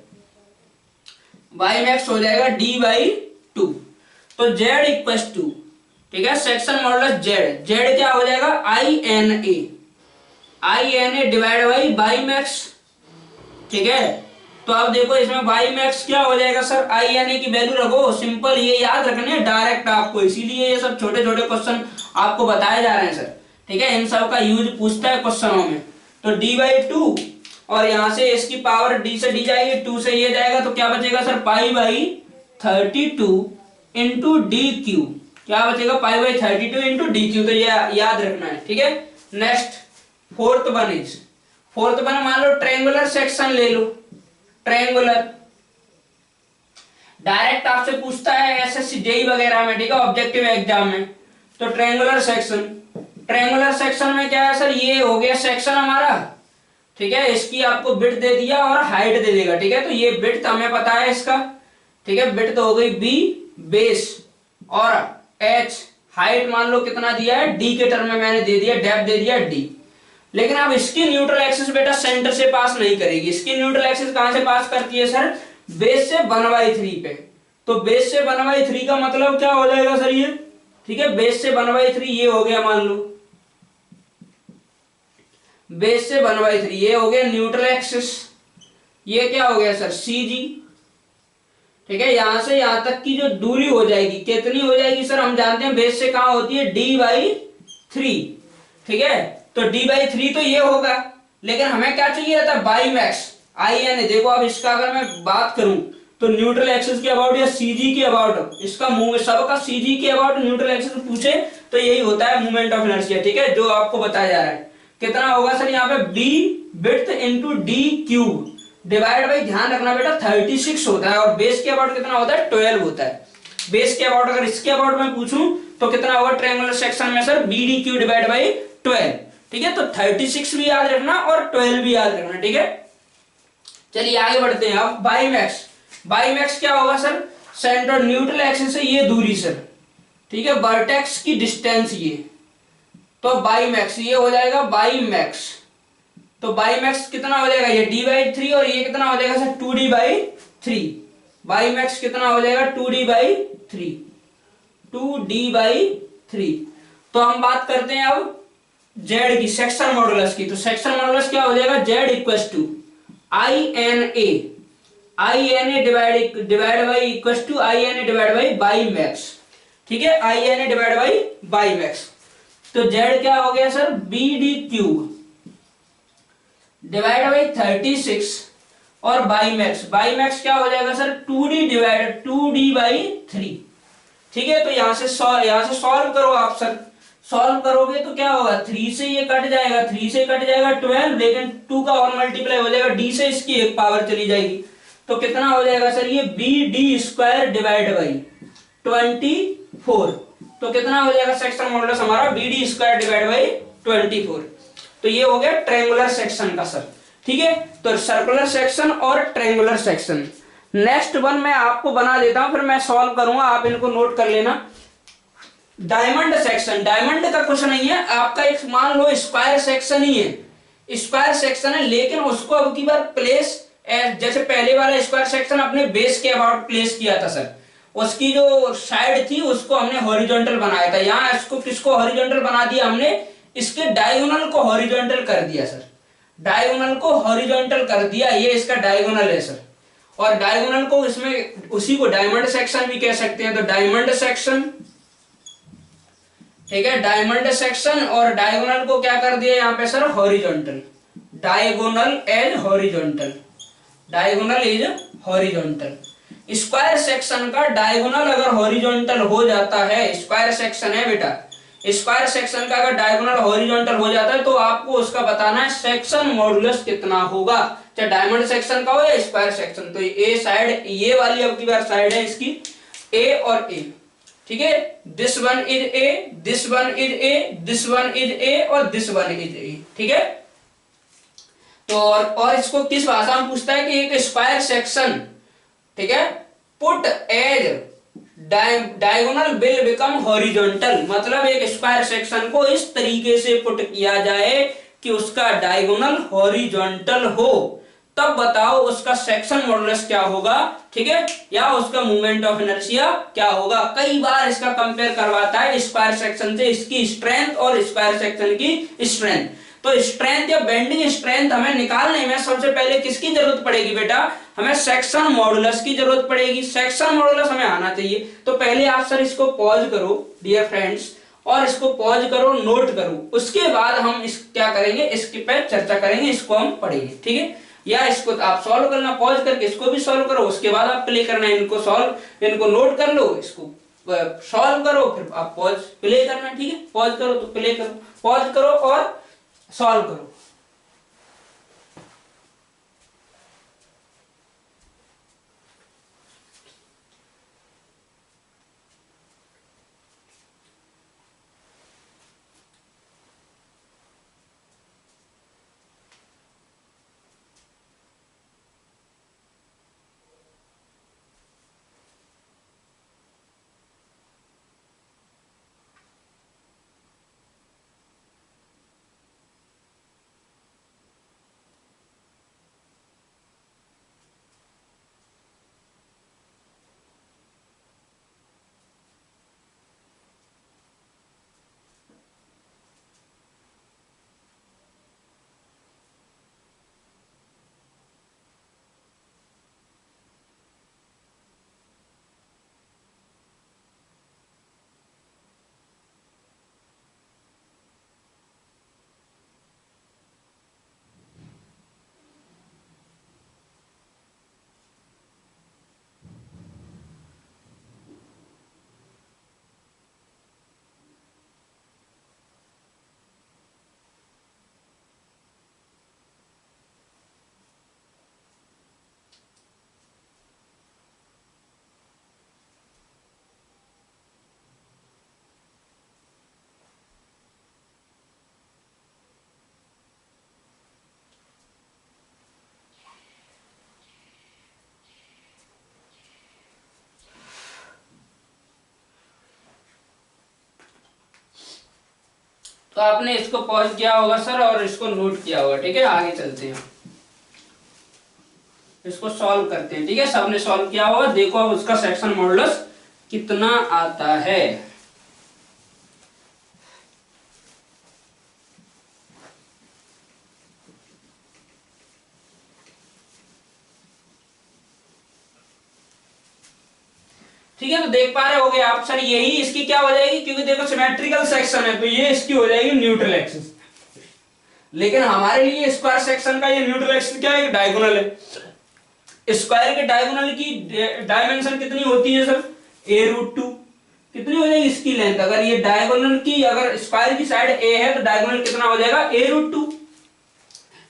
बाई मैक्स हो जाएगा डी बाई 2। तो जेड इक्वल टू, ठीक है, सेक्शन मॉडुलस जेड, जेड क्या हो जाएगा, I N a, I N A divide by max. ठीक है, तो अब देखो इसमें बाई मैक्स क्या हो जाएगा सर, आई एन ए की वैल्यू रखो, सिंपल ये याद रखने है डायरेक्ट आपको, इसीलिए ये सब छोटे छोटे क्वेश्चन आपको बताए जा रहे हैं सर। ठीक है, इन सब का यूज पूछता है क्वेश्चनों में। तो डी बाई 2 और यहां से इसकी पावर डी से डी जाएगी, 2 से ये जाएगा, तो क्या बचेगा sir, pi by 32 into D Q. क्या बचेगा, pi by 32 into D Q. तो ये याद रखना है। ठीक है, नेक्स्ट फोर्थ वन मान लो ट्रायंगुलर सेक्शन ले लो। ट्रायंगुलर डायरेक्ट आपसे पूछता है एसएससी जेई वगैरह में, ठीक है, ऑब्जेक्टिव एग्जाम में। तो ट्रायंगुलर सेक्शन में क्या है सर, ये हो गया सेक्शन हमारा। ठीक है, इसकी आपको विड्थ दे दिया और हाइट दे देगा। ठीक है, तो ये विड्थ हमें पता है इसका। ठीक है, विड्थ हो गई बी बेस और एच हाइट मान लो कितना दिया है, डी के टर्म में मैंने दे दिया, डेप्थ दे दिया डी। लेकिन अब इसकी न्यूट्रल एक्सिस बेटा सेंटर से पास नहीं करेगी। इसकी न्यूट्रल एक्सिस कहां से पास करती है सर, बेस से 1/3 पे। तो बेस से 1/3 का मतलब क्या हो जाएगा सर ये, ठीक है, बेस से 1/3 ये हो गया, मान लो बेस से 1/3 ये हो गया न्यूट्रल एक्सिस, ये क्या हो गया सर सी जी, ठीक है। यहां से यहां तक की जो दूरी हो जाएगी कितनी हो जाएगी सर, हम जानते हैं बेस से कहां होती है D/3, ठीक है। तो D/3 तो ये होगा, लेकिन हमें क्या चाहिए था बाई मैक्स आई एन। देखो अब इसका अगर मैं बात करूं तो न्यूट्रल एक्सिस के अबाउट या सीजी के अबाउट, इसका मूव सबका सीजी के अबाउट न्यूट्रल एक्सिस पूछे तो यही होता है मूवमेंट ऑफ इनर्शिया, ठीक है, जो आपको बताया जा रहा है। कितना होगा सर यहाँ पे b width into d cube divide by, ध्यान रखना बेटा 36 होता है, और बेस के अबाउट कितना होता है 12 होता है। बेस के अबाउट अगर इसके अबाउट मैं पूछूं तो कितना होगा ट्रायंगुलर सेक्शन में sir b d q divide by 12, ठीक है। तो 36 भी याद रखना और 12 भी याद रखना, ठीक है। चलिए आगे बढ़ते हैं। अब बाई मैक्स, बाई मैक्स क्या होगा सर, सेंटर न्यूट्रल एक्सिस से ये दूरी सर, ठीक है, वर्टेक्स की डिस्टेंस ये, तो बाई मैक्स ये हो जाएगा बाई मैक्स। तो बाई मैक्स कितना हो जाएगा ये D/3, और ये कितना हो जाएगा सर 2D/3। बाई मैक्स कितना हो जाएगा 2D/3, 2D/3। तो हम बात करते हैं अब जेड की, सेक्शन मॉडुलस की। तो सेक्शन मॉडुलस क्या हो जाएगा, z equal to I n a divide by by max, ठीक है, I n a divide by by max. तो जेड क्या हो गया सर BD³ डिवाइड बाई 36, और बाई मैक्स क्या हो जाएगा सर 2D/3, ठीक है। तो यहां से सॉल्व करो आप सर, सॉल्व करोगे तो क्या होगा 3 से ये कट जाएगा, 3 से कट जाएगा 12, लेकिन 2 का और मल्टीप्लाई हो जाएगा, डी से इसकी एक पावर चली जाएगी, तो कितना हो जाएगा सर ये BD² डिवाइड बाई 24। तो कितना हो जाएगा सेक्शन मॉडुलस हमारा BD² डिवाइड बाई 24। तो ये हो गया ट्रायंगुलर सेक्शन का सर, ठीक है। तो सर्कुलर सेक्शन और ट्रायंगुलर सेक्शन। नेक्स्ट वन मैं आपको बना देता हूं, फिर मैं सॉल्व करूंगा, आप इनको नोट कर लेना। डायमंड सेक्शन, डायमंड का कुछ नहीं है आपका, एक मान लो स्क्वायर सेक्शन ही है, स्क्वायर सेक्शन है, लेकिन उसको अब की बार प्लेस जैसे पहले वाला स्क्वायर सेक्शन अपने बेस के अबाउट प्लेस किया था सर, उसकी जो साइड थी उसको हमने हॉरिजॉन्टल बनाया था। यहाँ इसको किसको हॉरिजॉन्टल बना दिया हमने, इसके डायगोनल को हॉरिजॉन्टल कर दिया सर, डायगोनल को हॉरिजॉन्टल कर दिया, ये इसका डायगोनल है सर। और डायगोनल को इसमें उसी को डायमंड सेक्शन भी कह सकते हैं। तो डायमंड सेक्शन, ठीक है, डायमंड सेक्शन, और डायगोनल को क्या कर दिया यहाँ पे sir horizontal, diagonal as horizontal, diagonal is horizontal. Square section का डायगोनल अगर हॉरिजॉन्टल हो जाता है, स्क्वायर सेक्शन है बेटा, स्क्वायर सेक्शन का अगर डायगोनल हॉरिजॉन्टल हो जाता है तो आपको उसका बताना है सेक्शन मॉडुलस कितना होगा, चाहे डायमंड सेक्शन का हो या स्क्वायर सेक्शन। तो ए साइड, ये वाली अब की बार साइड है इसकी ए और ए, ठीक है, this one is a, this one is a, this one is a, और दिस वन इज ए, ठीक है। तो और इसको किस भाषा में पूछता है कि एक स्क्वायर सेक्शन, ठीक है, put as diagonal will become horizontal, मतलब एक स्क्वायर सेक्शन को इस तरीके से पुट किया जाए कि उसका डायगोनल हॉरिजॉन्टल हो, तब बताओ उसका सेक्शन मॉडुलस क्या होगा, ठीक है, या उसका मोमेंट ऑफ इनर्शिया क्या होगा। कई बार इसका कंपेयर करवाता है स्क्वायर सेक्शन से, इसकी स्ट्रेंथ और स्क्वायर सेक्शन की स्ट्रेंथ। तो स्ट्रेंथ या बेंडिंग स्ट्रेंथ हमें निकालने में सबसे पहले किसकी जरूरत पड़ेगी बेटा, हमें सेक्शन मॉडुलस की जरूरत पड़ेगी, सेक्शन मॉडुलस हमें आना चाहिए। तो पहले आप सर इसको पॉज करो डियर फ्रेंड्स, और इसको पॉज करो, नोट करो, उसके बाद हम इस क्या करेंगे, इसके पे चर्चा करेंगे, इसको हम पढ़ेंगे, ठीक है। या इसको आप सॉल्व करना, पॉज करके इसको भी सॉल्व करो, उसके बाद आप प्ले करना, इनको सॉल्व, इनको नोट कर लो, इसको सॉल्व करो, फिर आप पॉज प्ले करना, ठीक है, पॉज करो तो प्ले करो, पॉज करो और सॉल्व करो। तो आपने इसको पॉज किया होगा सर और इसको नोट किया होगा। ठीक है, आगे चलते हैं, इसको सॉल्व करते हैं। ठीक है, सबने सॉल्व किया होगा। देखो अब उसका सेक्शन मॉडुलस कितना आता है। ठीक है, तो देख पा रहे होगे आप सर, यही इसकी क्या हो जाएगी, क्योंकि देखो सिमेट्रिकल सेक्शन है तो ये इसकी हो जाएगी न्यूट्रल एक्सिस। लेकिन हमारे लिए स्क्वायर सेक्शन का ये न्यूट्रल एक्सिस क्या है, डायगोनल है। स्क्वायर के डायगोनल की डायमेंशन कितनी होती है सर, a√2। कितनी हो जाएगी इसकी लेंथ, अगर ये डायगोनल की, अगर स्क्वायर की साइड a है तो डायगोनल कितना हो जाएगा, a√2।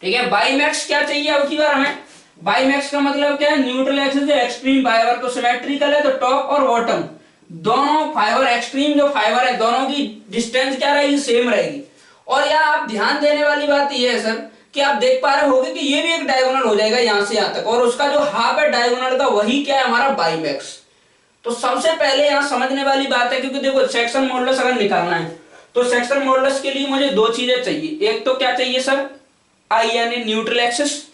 ठीक है, बाई मैक्स क्या चाहिए अब की बार हमें, बाई मैक्स का मतलब क्या है, न्यूट्रल एक्सिस एक्सट्रीम फाइबर तो सिमेट्रिकल है, तो टॉप और बॉटम दोनों फाइबर, एक्सट्रीम जो फाइबर है दोनों की डिस्टेंस क्या रहेगी, सेम रहेगी। और यहाँ आप ध्यान देने वाली बात यह है सर कि आप देख पा रहे होगे कि ये भी एक डायगोनल हो जाएगा यहां से यहां तक, और उसका जो हाफ है डायगोनल का वही क्या है हमारा बाई मैक्स। तो सबसे पहले यहाँ समझने वाली बात है, क्योंकि देखो सेक्शन मॉडुलस अगर निकालना है तो सेक्शन मॉडुलस के लिए मुझे दो चीजें चाहिए। एक तो क्या चाहिए सर, आई यानी न्यूट्रल एक्सिस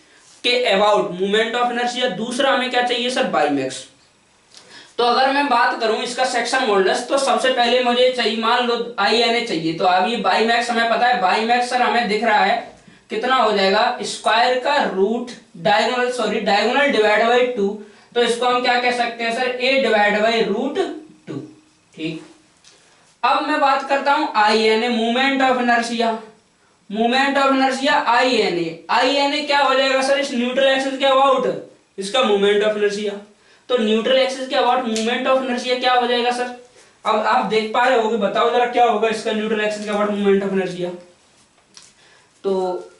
के अबाउट मोमेंट ऑफ इनर्शिया, दूसरा हमें क्या चाहिए सर, बाई मैक्स। तो अगर मैं बात करूं इसका सेक्शन मॉडुलस, तो सबसे पहले मुझे चाहिए, मान लो आई एन ए चाहिए, तो अब ये बाई मैक्स हमें पता है, बाई मैक्स सर हमें दिख रहा है कितना हो जाएगा, स्क्वायर का root diagonal, sorry diagonal divide by 2, तो इसको हम क्या कह सकते हैं सर, a डिवाइड बाई √2। ठीक, अब मैं बात करता हूं I N a, movement of inertia. Movement of inertia I N a क्या हो जाएगा सर, इस न्यूट्रल एक्सिस के अबाउट इसका मूवमेंट ऑफ इनर्शिया। तो न्यूट्रल एक्सिस के अबाउट मूवमेंट ऑफ इनर्शिया क्या हो जाएगा सर, अब आप देख पा रहे होगे, बताओ जरा क्या होगा इसका न्यूट्रल एक्सिस के अबाउट मूवमेंट ऑफ इनर्शिया। तो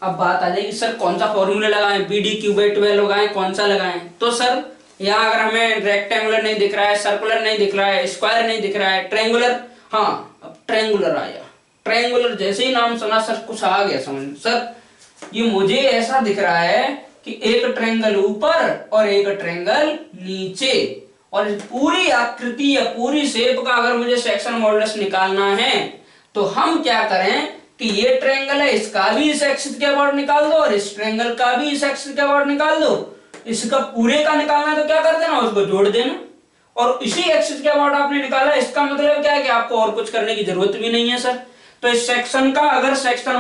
अब बात आ जाएगी सर कौन सा फॉर्मूला लगाएं, BD³/12 लगाएं, कौन सा लगाएं। तो सर यहाँ अगर हमें रेक्टेंगुलर नहीं दिख रहा है, सर्कुलर नहीं दिख रहा है, स्क्वायर नहीं दिख रहा है, ट्रायंगुलर, हाँ अब ट्रायंगुलर आया। ट्रायंगुलर जैसे ही नाम सुना सर कुछ आ गया समझ में। सर ये मुझे ऐसा दिख रहा है कि एक ट्रायंगल ऊपर और एक ट्रायंगल नीचे, और पूरी आकृति या पूरी शेप का अगर मुझे सेक्शन मॉडुलस निकालना है तो हम क्या करें कि ये ट्रायंगल है, इसका भी इस एक्सिस के अबाउट निकाल दो, और इस ट्रायंगल का भी इस एक्सिस के अबाउट निकाल दो। इसका पूरे का निकालना है तो क्या कर देना, उसको जोड़ देना, और इसी एक्सिस के अबाउट आपने निकाला, इसका मतलब क्या है कि आपको और कुछ करने की जरूरत भी नहीं है सर। तो इस सेक्शन का अगर सेक्शन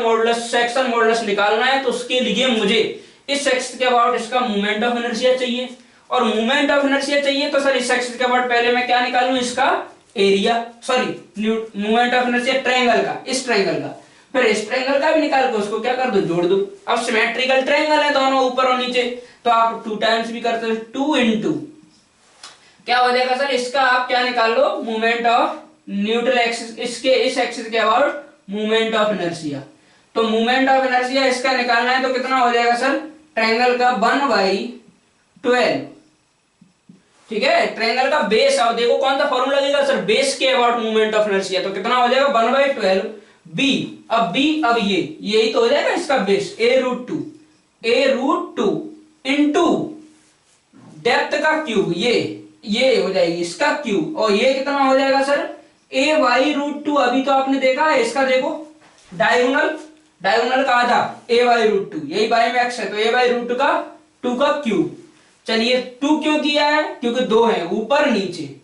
मॉडुलस निकालना है तो उसके लिए मुझे इस एक्सिस के अबाउट इसका मोमेंट ऑफ इनर्शिया चाहिए, और मोमेंट ऑफ इनर्शिया चाहिए तो सर इस एक्सिस के अबाउट पहले मैं क्या निकालूं, इसका area, sorry moment of inertia triangle का, इस ट्रायंगल का, फिर इस ट्रायंगल का भी निकाल के उसको क्या कर दो, जोड़ दो। अब सिमेट्रिकल ट्रायंगल है दोनों ऊपर और नीचे, तो आप 2 टाइम्स भी करते हो, 2 into क्या हो जाएगा सर, इसका आप क्या निकाल लो, मोमेंट ऑफ न्यूट्रल एक्सिस, इसके इस एक्सिस के अबाउट मोमेंट ऑफ इनर्शिया। तो मोमेंट ऑफ इनर्शिया इसका निकालना है तो कितना हो जाएगा सर, ट्रायंगल का 1/12। ठीक है, ट्रायंगल का बेस, अब देखो कौन सा फॉर्मूला लगेगा सर, बेस के अबाउट मोमेंट ऑफ इनर्शिया, तो कितना हो जाएगा 1/12 b। अब यही तो हो जाएगा इसका बेस, a√2 इनटू डेप्थ का क्यूब, ये हो जाएगी इसका क्यूब, और ये कितना हो जाएगा सर, a/√2। अभी तो आपने देखा है इसका, देखो डायगोनल का आधा a/√2, यही बाई मैक्स है, तो a/√2 का 2 का क्यूब। चलिए 2 क्यों किया है, क्योंकि 2 है ऊपर नीचे।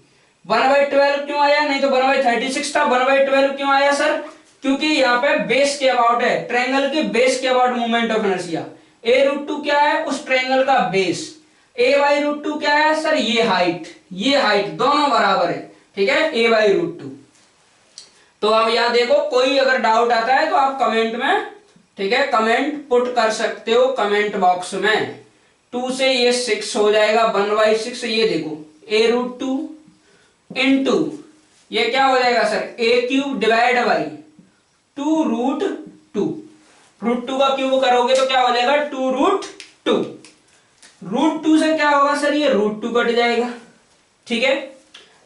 1/12 क्यों आया, नहीं तो 1/36 था, 1/12 क्यों आया सर, क्योंकि यहाँ पे बेस के अबाउट है, ट्रायंगल के बेस के about moment of inertia. a√2 क्या है, उस ट्रायंगल का बेस, a/√2 क्या है सर, ये हाइट दोनों बराबर है। ठीक है, a/√2। तो अब यहाँ देखो कोई अगर डाउट आता है तो आप कमेंट में, ठीक है, कमेंट पुट कर सकते हो कमेंट बॉक्स में। 2 से ये 6 हो जाएगा, 1/6, ये देखो a√2 इंटू ये क्या हो जाएगा सर, a³ डिवाइड बाई 2√2। √2 का क्यूब करोगे तो क्या हो जाएगा, 2√2। √2 से क्या होगा सर, ये √2 कट जाएगा। ठीक है,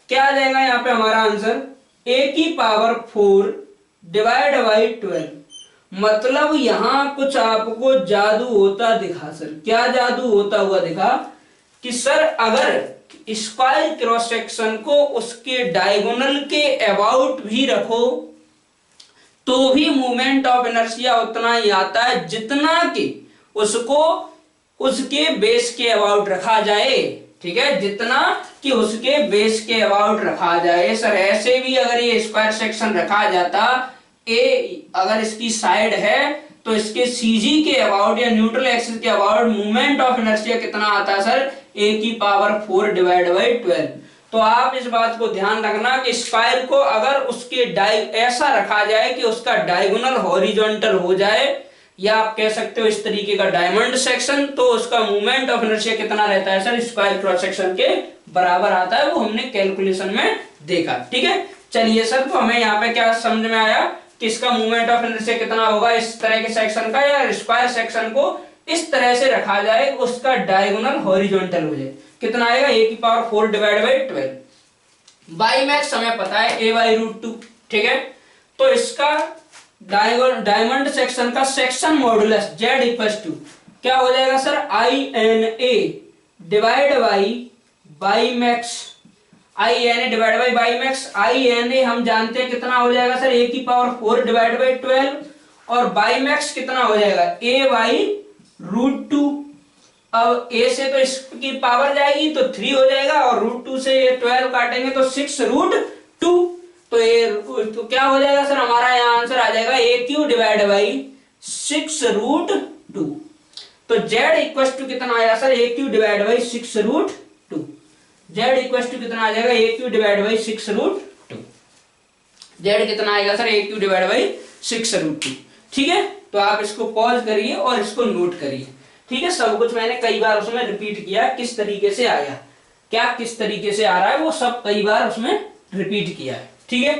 क्या आ जाएगा यहाँ पे हमारा आंसर, a⁴ डिवाइड बाई 12। मतलब यहां कुछ आपको जादू होता दिखा सर। क्या जादू होता हुआ दिखा कि सर अगर स्क्वायर क्रॉस सेक्शन को उसके डायगोनल के अबाउट भी रखो तो भी मूवमेंट ऑफ इनर्शिया उतना ही आता है जितना कि उसको उसके बेस के अबाउट रखा जाए। ठीक है, जितना कि उसके बेस के अबाउट रखा जाए। सर ऐसे भी अगर ये स्क्वायर सेक्शन रखा जाता, ए अगर इसकी साइड है तो इसके सीजी के अबाउट या न्यूट्रल एक्सिस के अबाउट मूवमेंट ऑफ इनर्शिया कितना आता है सर, ए की पावर 4 डिवाइड बाई 12। तो आप इस बात को ध्यान रखना कि स्क्वायर को अगर उसके ऐसा रखा जाए कि उसका डायगोनल हॉरिजॉन्टल हो जाए, या आप कह सकते हो इस तरीके का डायमंड सेक्शन, तो उसका मूवमेंट ऑफ इनर्शिया कितना रहता है सर, स्क्वायर क्रॉस सेक्शन के बराबर आता है। वो हमने कैलकुलेशन में देखा। ठीक है, चलिए सर, तो हमें यहाँ पे क्या समझ में आया कि इसका मूवमेंट ऑफ इनर्शिया कितना होगा इस तरह के सेक्शन का, या स्क्वायर सेक्शन को इस तरह से रखा जाए उसका डायगोनल हॉरिजॉन्टल हो जाए, कितना आएगा, ए की power 4 divide by 12। By max हमें पता है a बाई रूट 2। ठीक है, तो इसका डायमंड सेक्शन का section modulus z equal to क्या हो जाएगा sir, I N A divide by max, I N A divide by max. I N a हम जानते हैं कितना हो जाएगा सर, ए की पावर 4 डिवाइड बाई 12, और बाई मैक्स कितना हो जाएगा, a बाई रूट 2। अब a से तो इसकी पावर जाएगी तो 3 हो जाएगा, और रूट 2 से 12 काटेंगे तो 6 रूट 2। तो ये तो क्या हो जाएगा सर, हमारा यहाँ आंसर आ जाएगा a q divide by 6 root 2। तो z इक्वल टू कितना आएगा sir, a q divide by 6 root 2। z equal to कितना आ जाएगा, a q divide by 6 root 2। z कितना आएगा sir, a q divide by 6 root 2। ठीक है, तो आप इसको पॉज करिए और इसको नोट करिए। ठीक है, सब कुछ मैंने कई बार उसमें रिपीट किया, किस तरीके से आया, क्या किस तरीके से आ रहा है, वो सब कई बार उसमें रिपीट किया है। ठीक है,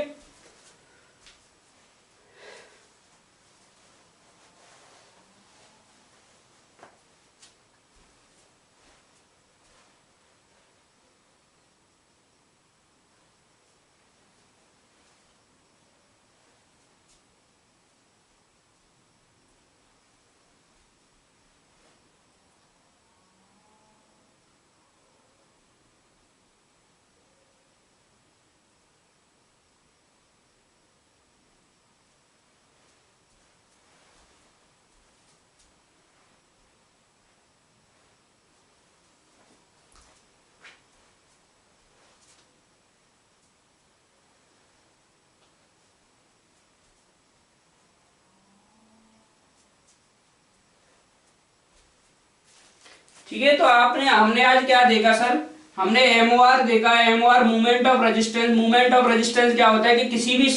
ठीक है, तो हमने आज क्या देखा सर, हमने एमओआर देखा। MoR movement of resistance. Movement of resistance क्या होता है कि किसी भी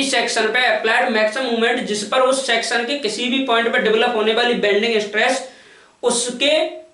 सेक्शन पे अप्लाइड मैक्सिमम मूवमेंट जिस पर उस सेक्शन के किसी भी पॉइंट पर डेवलप होने वाली बेंडिंग स्ट्रेस उसके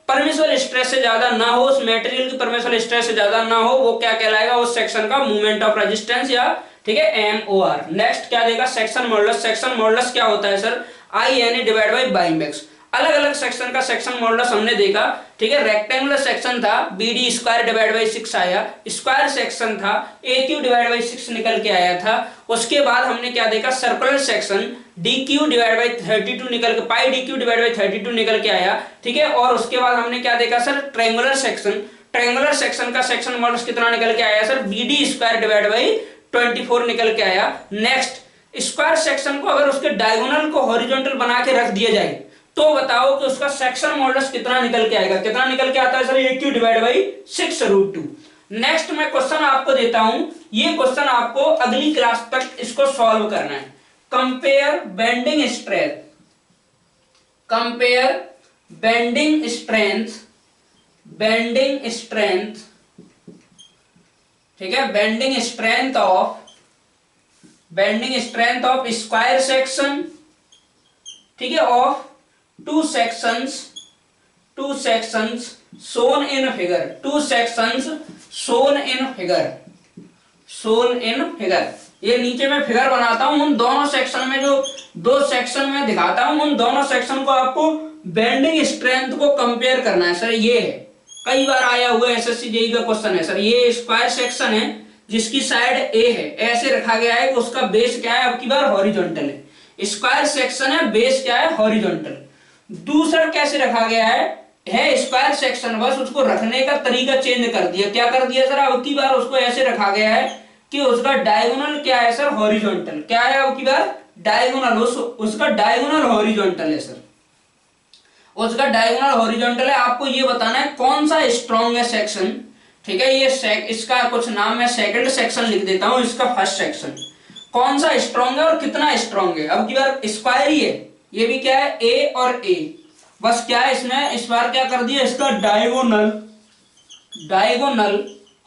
परमिसिबल स्ट्रेस से ज्यादा ना हो, उस मटेरियल की परमिसिबल स्ट्रेस से ज्यादा ना हो, वो क्या कहलाएगा, उस सेक्शन का मूवमेंट ऑफ रेजिस्टेंस, या ठीक है एमओआर। नेक्स्ट क्या देगा, सेक्शन मॉडुलस। सेक्शन मॉडुलस क्या होता है sir, I N A divide by max. अलग अलग सेक्शन का सेक्शन मॉडुलस हमने देखा। ठीक है, रेक्टेंगुलर सेक्शन था BD स्क्वायर डिवाइड बाई 6 आया, स्क्वायर सेक्शन था AQ डिवाइड बाई 6 निकल के आया था। उसके बाद हमने क्या देखा, circular section DQ divide by 32 निकल के, पाई DQ डिवाइड बाई 32 निकल के आया। ठीक है, और उसके बाद हमने क्या देखा sir, triangular section. Triangular section का सेक्शन मॉडुलस कितना निकल के आया sir, BD square divide by 24 निकल के आया। नेक्स्ट, स्क्वायर सेक्शन को अगर उसके डायगोनल को हॉरिजॉन्टल बना के रख दिया जाए तो बताओ कि उसका सेक्शन मॉडुलस कितना निकल के आएगा, कितना निकल के आता है sir, AQ divide by 6 root 2। Next मैं क्वेश्चन आपको देता हूं, ये क्वेश्चन आपको अगली क्लास तक इसको सॉल्व करना है। Compare bending strength, compare bending strength, bending strength, ठीक है, bending strength of square section, ठीक है, of two sections shown in figure, two sections shown in figure। ये नीचे मैं फिगर बनाता हूं, उन दोनों सेक्शन में, जो दो सेक्शन में दिखाता हूं, उन दोनों सेक्शन को आपको बेंडिंग स्ट्रेंथ को कंपेयर करना है। सर ये है, कई बार आया हुआ SSC JEE का क्वेश्चन है सर। ये स्क्वायर सेक्शन है जिसकी साइड A है, ऐसे रखा गया है कि उसका बेस क्या है, अब की बार हॉरिजॉन्टल है। स्क्वायर सेक्शन है, बेस क्या है, हॉरिजॉन्टल। दूसरा कैसे रखा गया है स्क्वायर सेक्शन, बस उसको रखने का तरीका चेंज कर दिया। क्या कर दिया सर, अब की बार उसको ऐसे रखा गया है कि उसका डायगोनल क्या है सर, हॉरिजॉन्टल। क्या है आपकी बार, डायगोनल, उसका डायगोनल हॉरिजॉन्टल है सर, उसका डायगोनल हॉरिजॉन्टल है। आपको ये बताना है कौन सा स्ट्रॉन्ग है सेक्शन, ठीक है। ये इसका कुछ नाम मैं सेकंड सेक्शन लिख देता हूं, इसका फर्स्ट सेक्शन कौन सा स्ट्रॉन्ग है और कितना स्ट्रॉन्ग है। अब की बार स्क्वायर ही है, ये भी क्या है, ए और ए, बस क्या है इसमें इस बार क्या कर दिया, इसका डायगोनल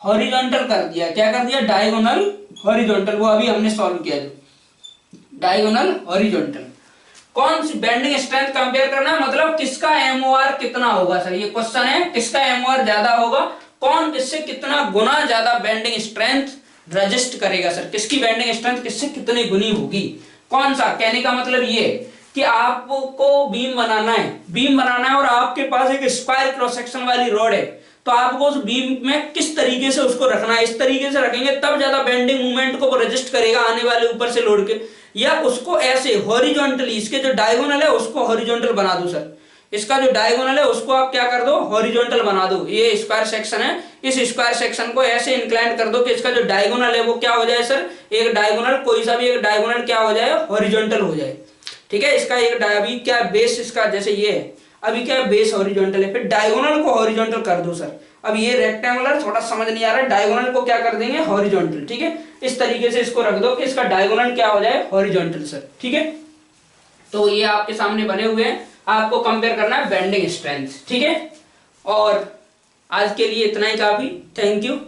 हॉरिजॉन्टल कर दिया। क्या कर दिया, डायगोनल हॉरिजॉन्टल, वो अभी हमने सॉल्व किया जो डायगोनल हॉरिजॉन्टल। कौन सी बेंडिंग स्ट्रेंथ कंपेयर करना, मतलब किसका एमओआर कितना होगा सर, ये क्वेश्चन है, किसका एमओआर ज्यादा होगा, कौन किससे कितना गुना ज्यादा बेंडिंग स्ट्रेंथ रजिस्ट करेगा सर, किसकी बेंडिंग स्ट्रेंथ किससे कितनी गुनी होगी, कौन सा। कहने का मतलब ये कि आपको बीम बनाना है और आपके पास एक स्क्वायर क्रॉस सेक्शन वाली रॉड है, तो आपको उस बीम में किस तरीके से उसको रखना है, इस तरीके से रखेंगे तब ज्यादा बेंडिंग मूवमेंट को रजिस्ट करेगा आने वाले ऊपर से लोड के, या उसको ऐसे हॉरिजॉन्टली, इसके जो डायगोनल है उसको हॉरिजॉन्टल बना दो सर, इसका जो डायगोनल है उसको आप क्या कर दो, हॉरिजॉन्टल बना दो। ये स्क्वायर सेक्शन है, इस स्क्वायर सेक्शन को ऐसे इंक्लाइन कर दो कि इसका जो डायगोनल है वो क्या हो जाए सर, एक डायगोनल, कोई सा भी एक डायगोनल क्या हो जाए, हॉरिजॉन्टल हो जाए, ठीक है। इसका एक अभी क्या बेस, इसका जैसे ये है अभी क्या बेस हॉरिजॉन्टल है, फिर डायगोनल को हॉरिजॉन्टल कर दो सर। अब ये रेक्टेंगुलर थोड़ा समझ नहीं आ रहा है, डायगोनल को क्या कर देंगे, हॉरिजॉन्टल, ठीक है। इस तरीके से इसको रख दो कि इसका डायगोनल क्या हो जाए, हॉरिजॉन्टल सर, ठीक है। तो ये आपके सामने बने हुए हैं, आपको कंपेयर करना है बेंडिंग स्ट्रेंथ, ठीक है। और आज के लिए इतना ही काफी, थैंक यू।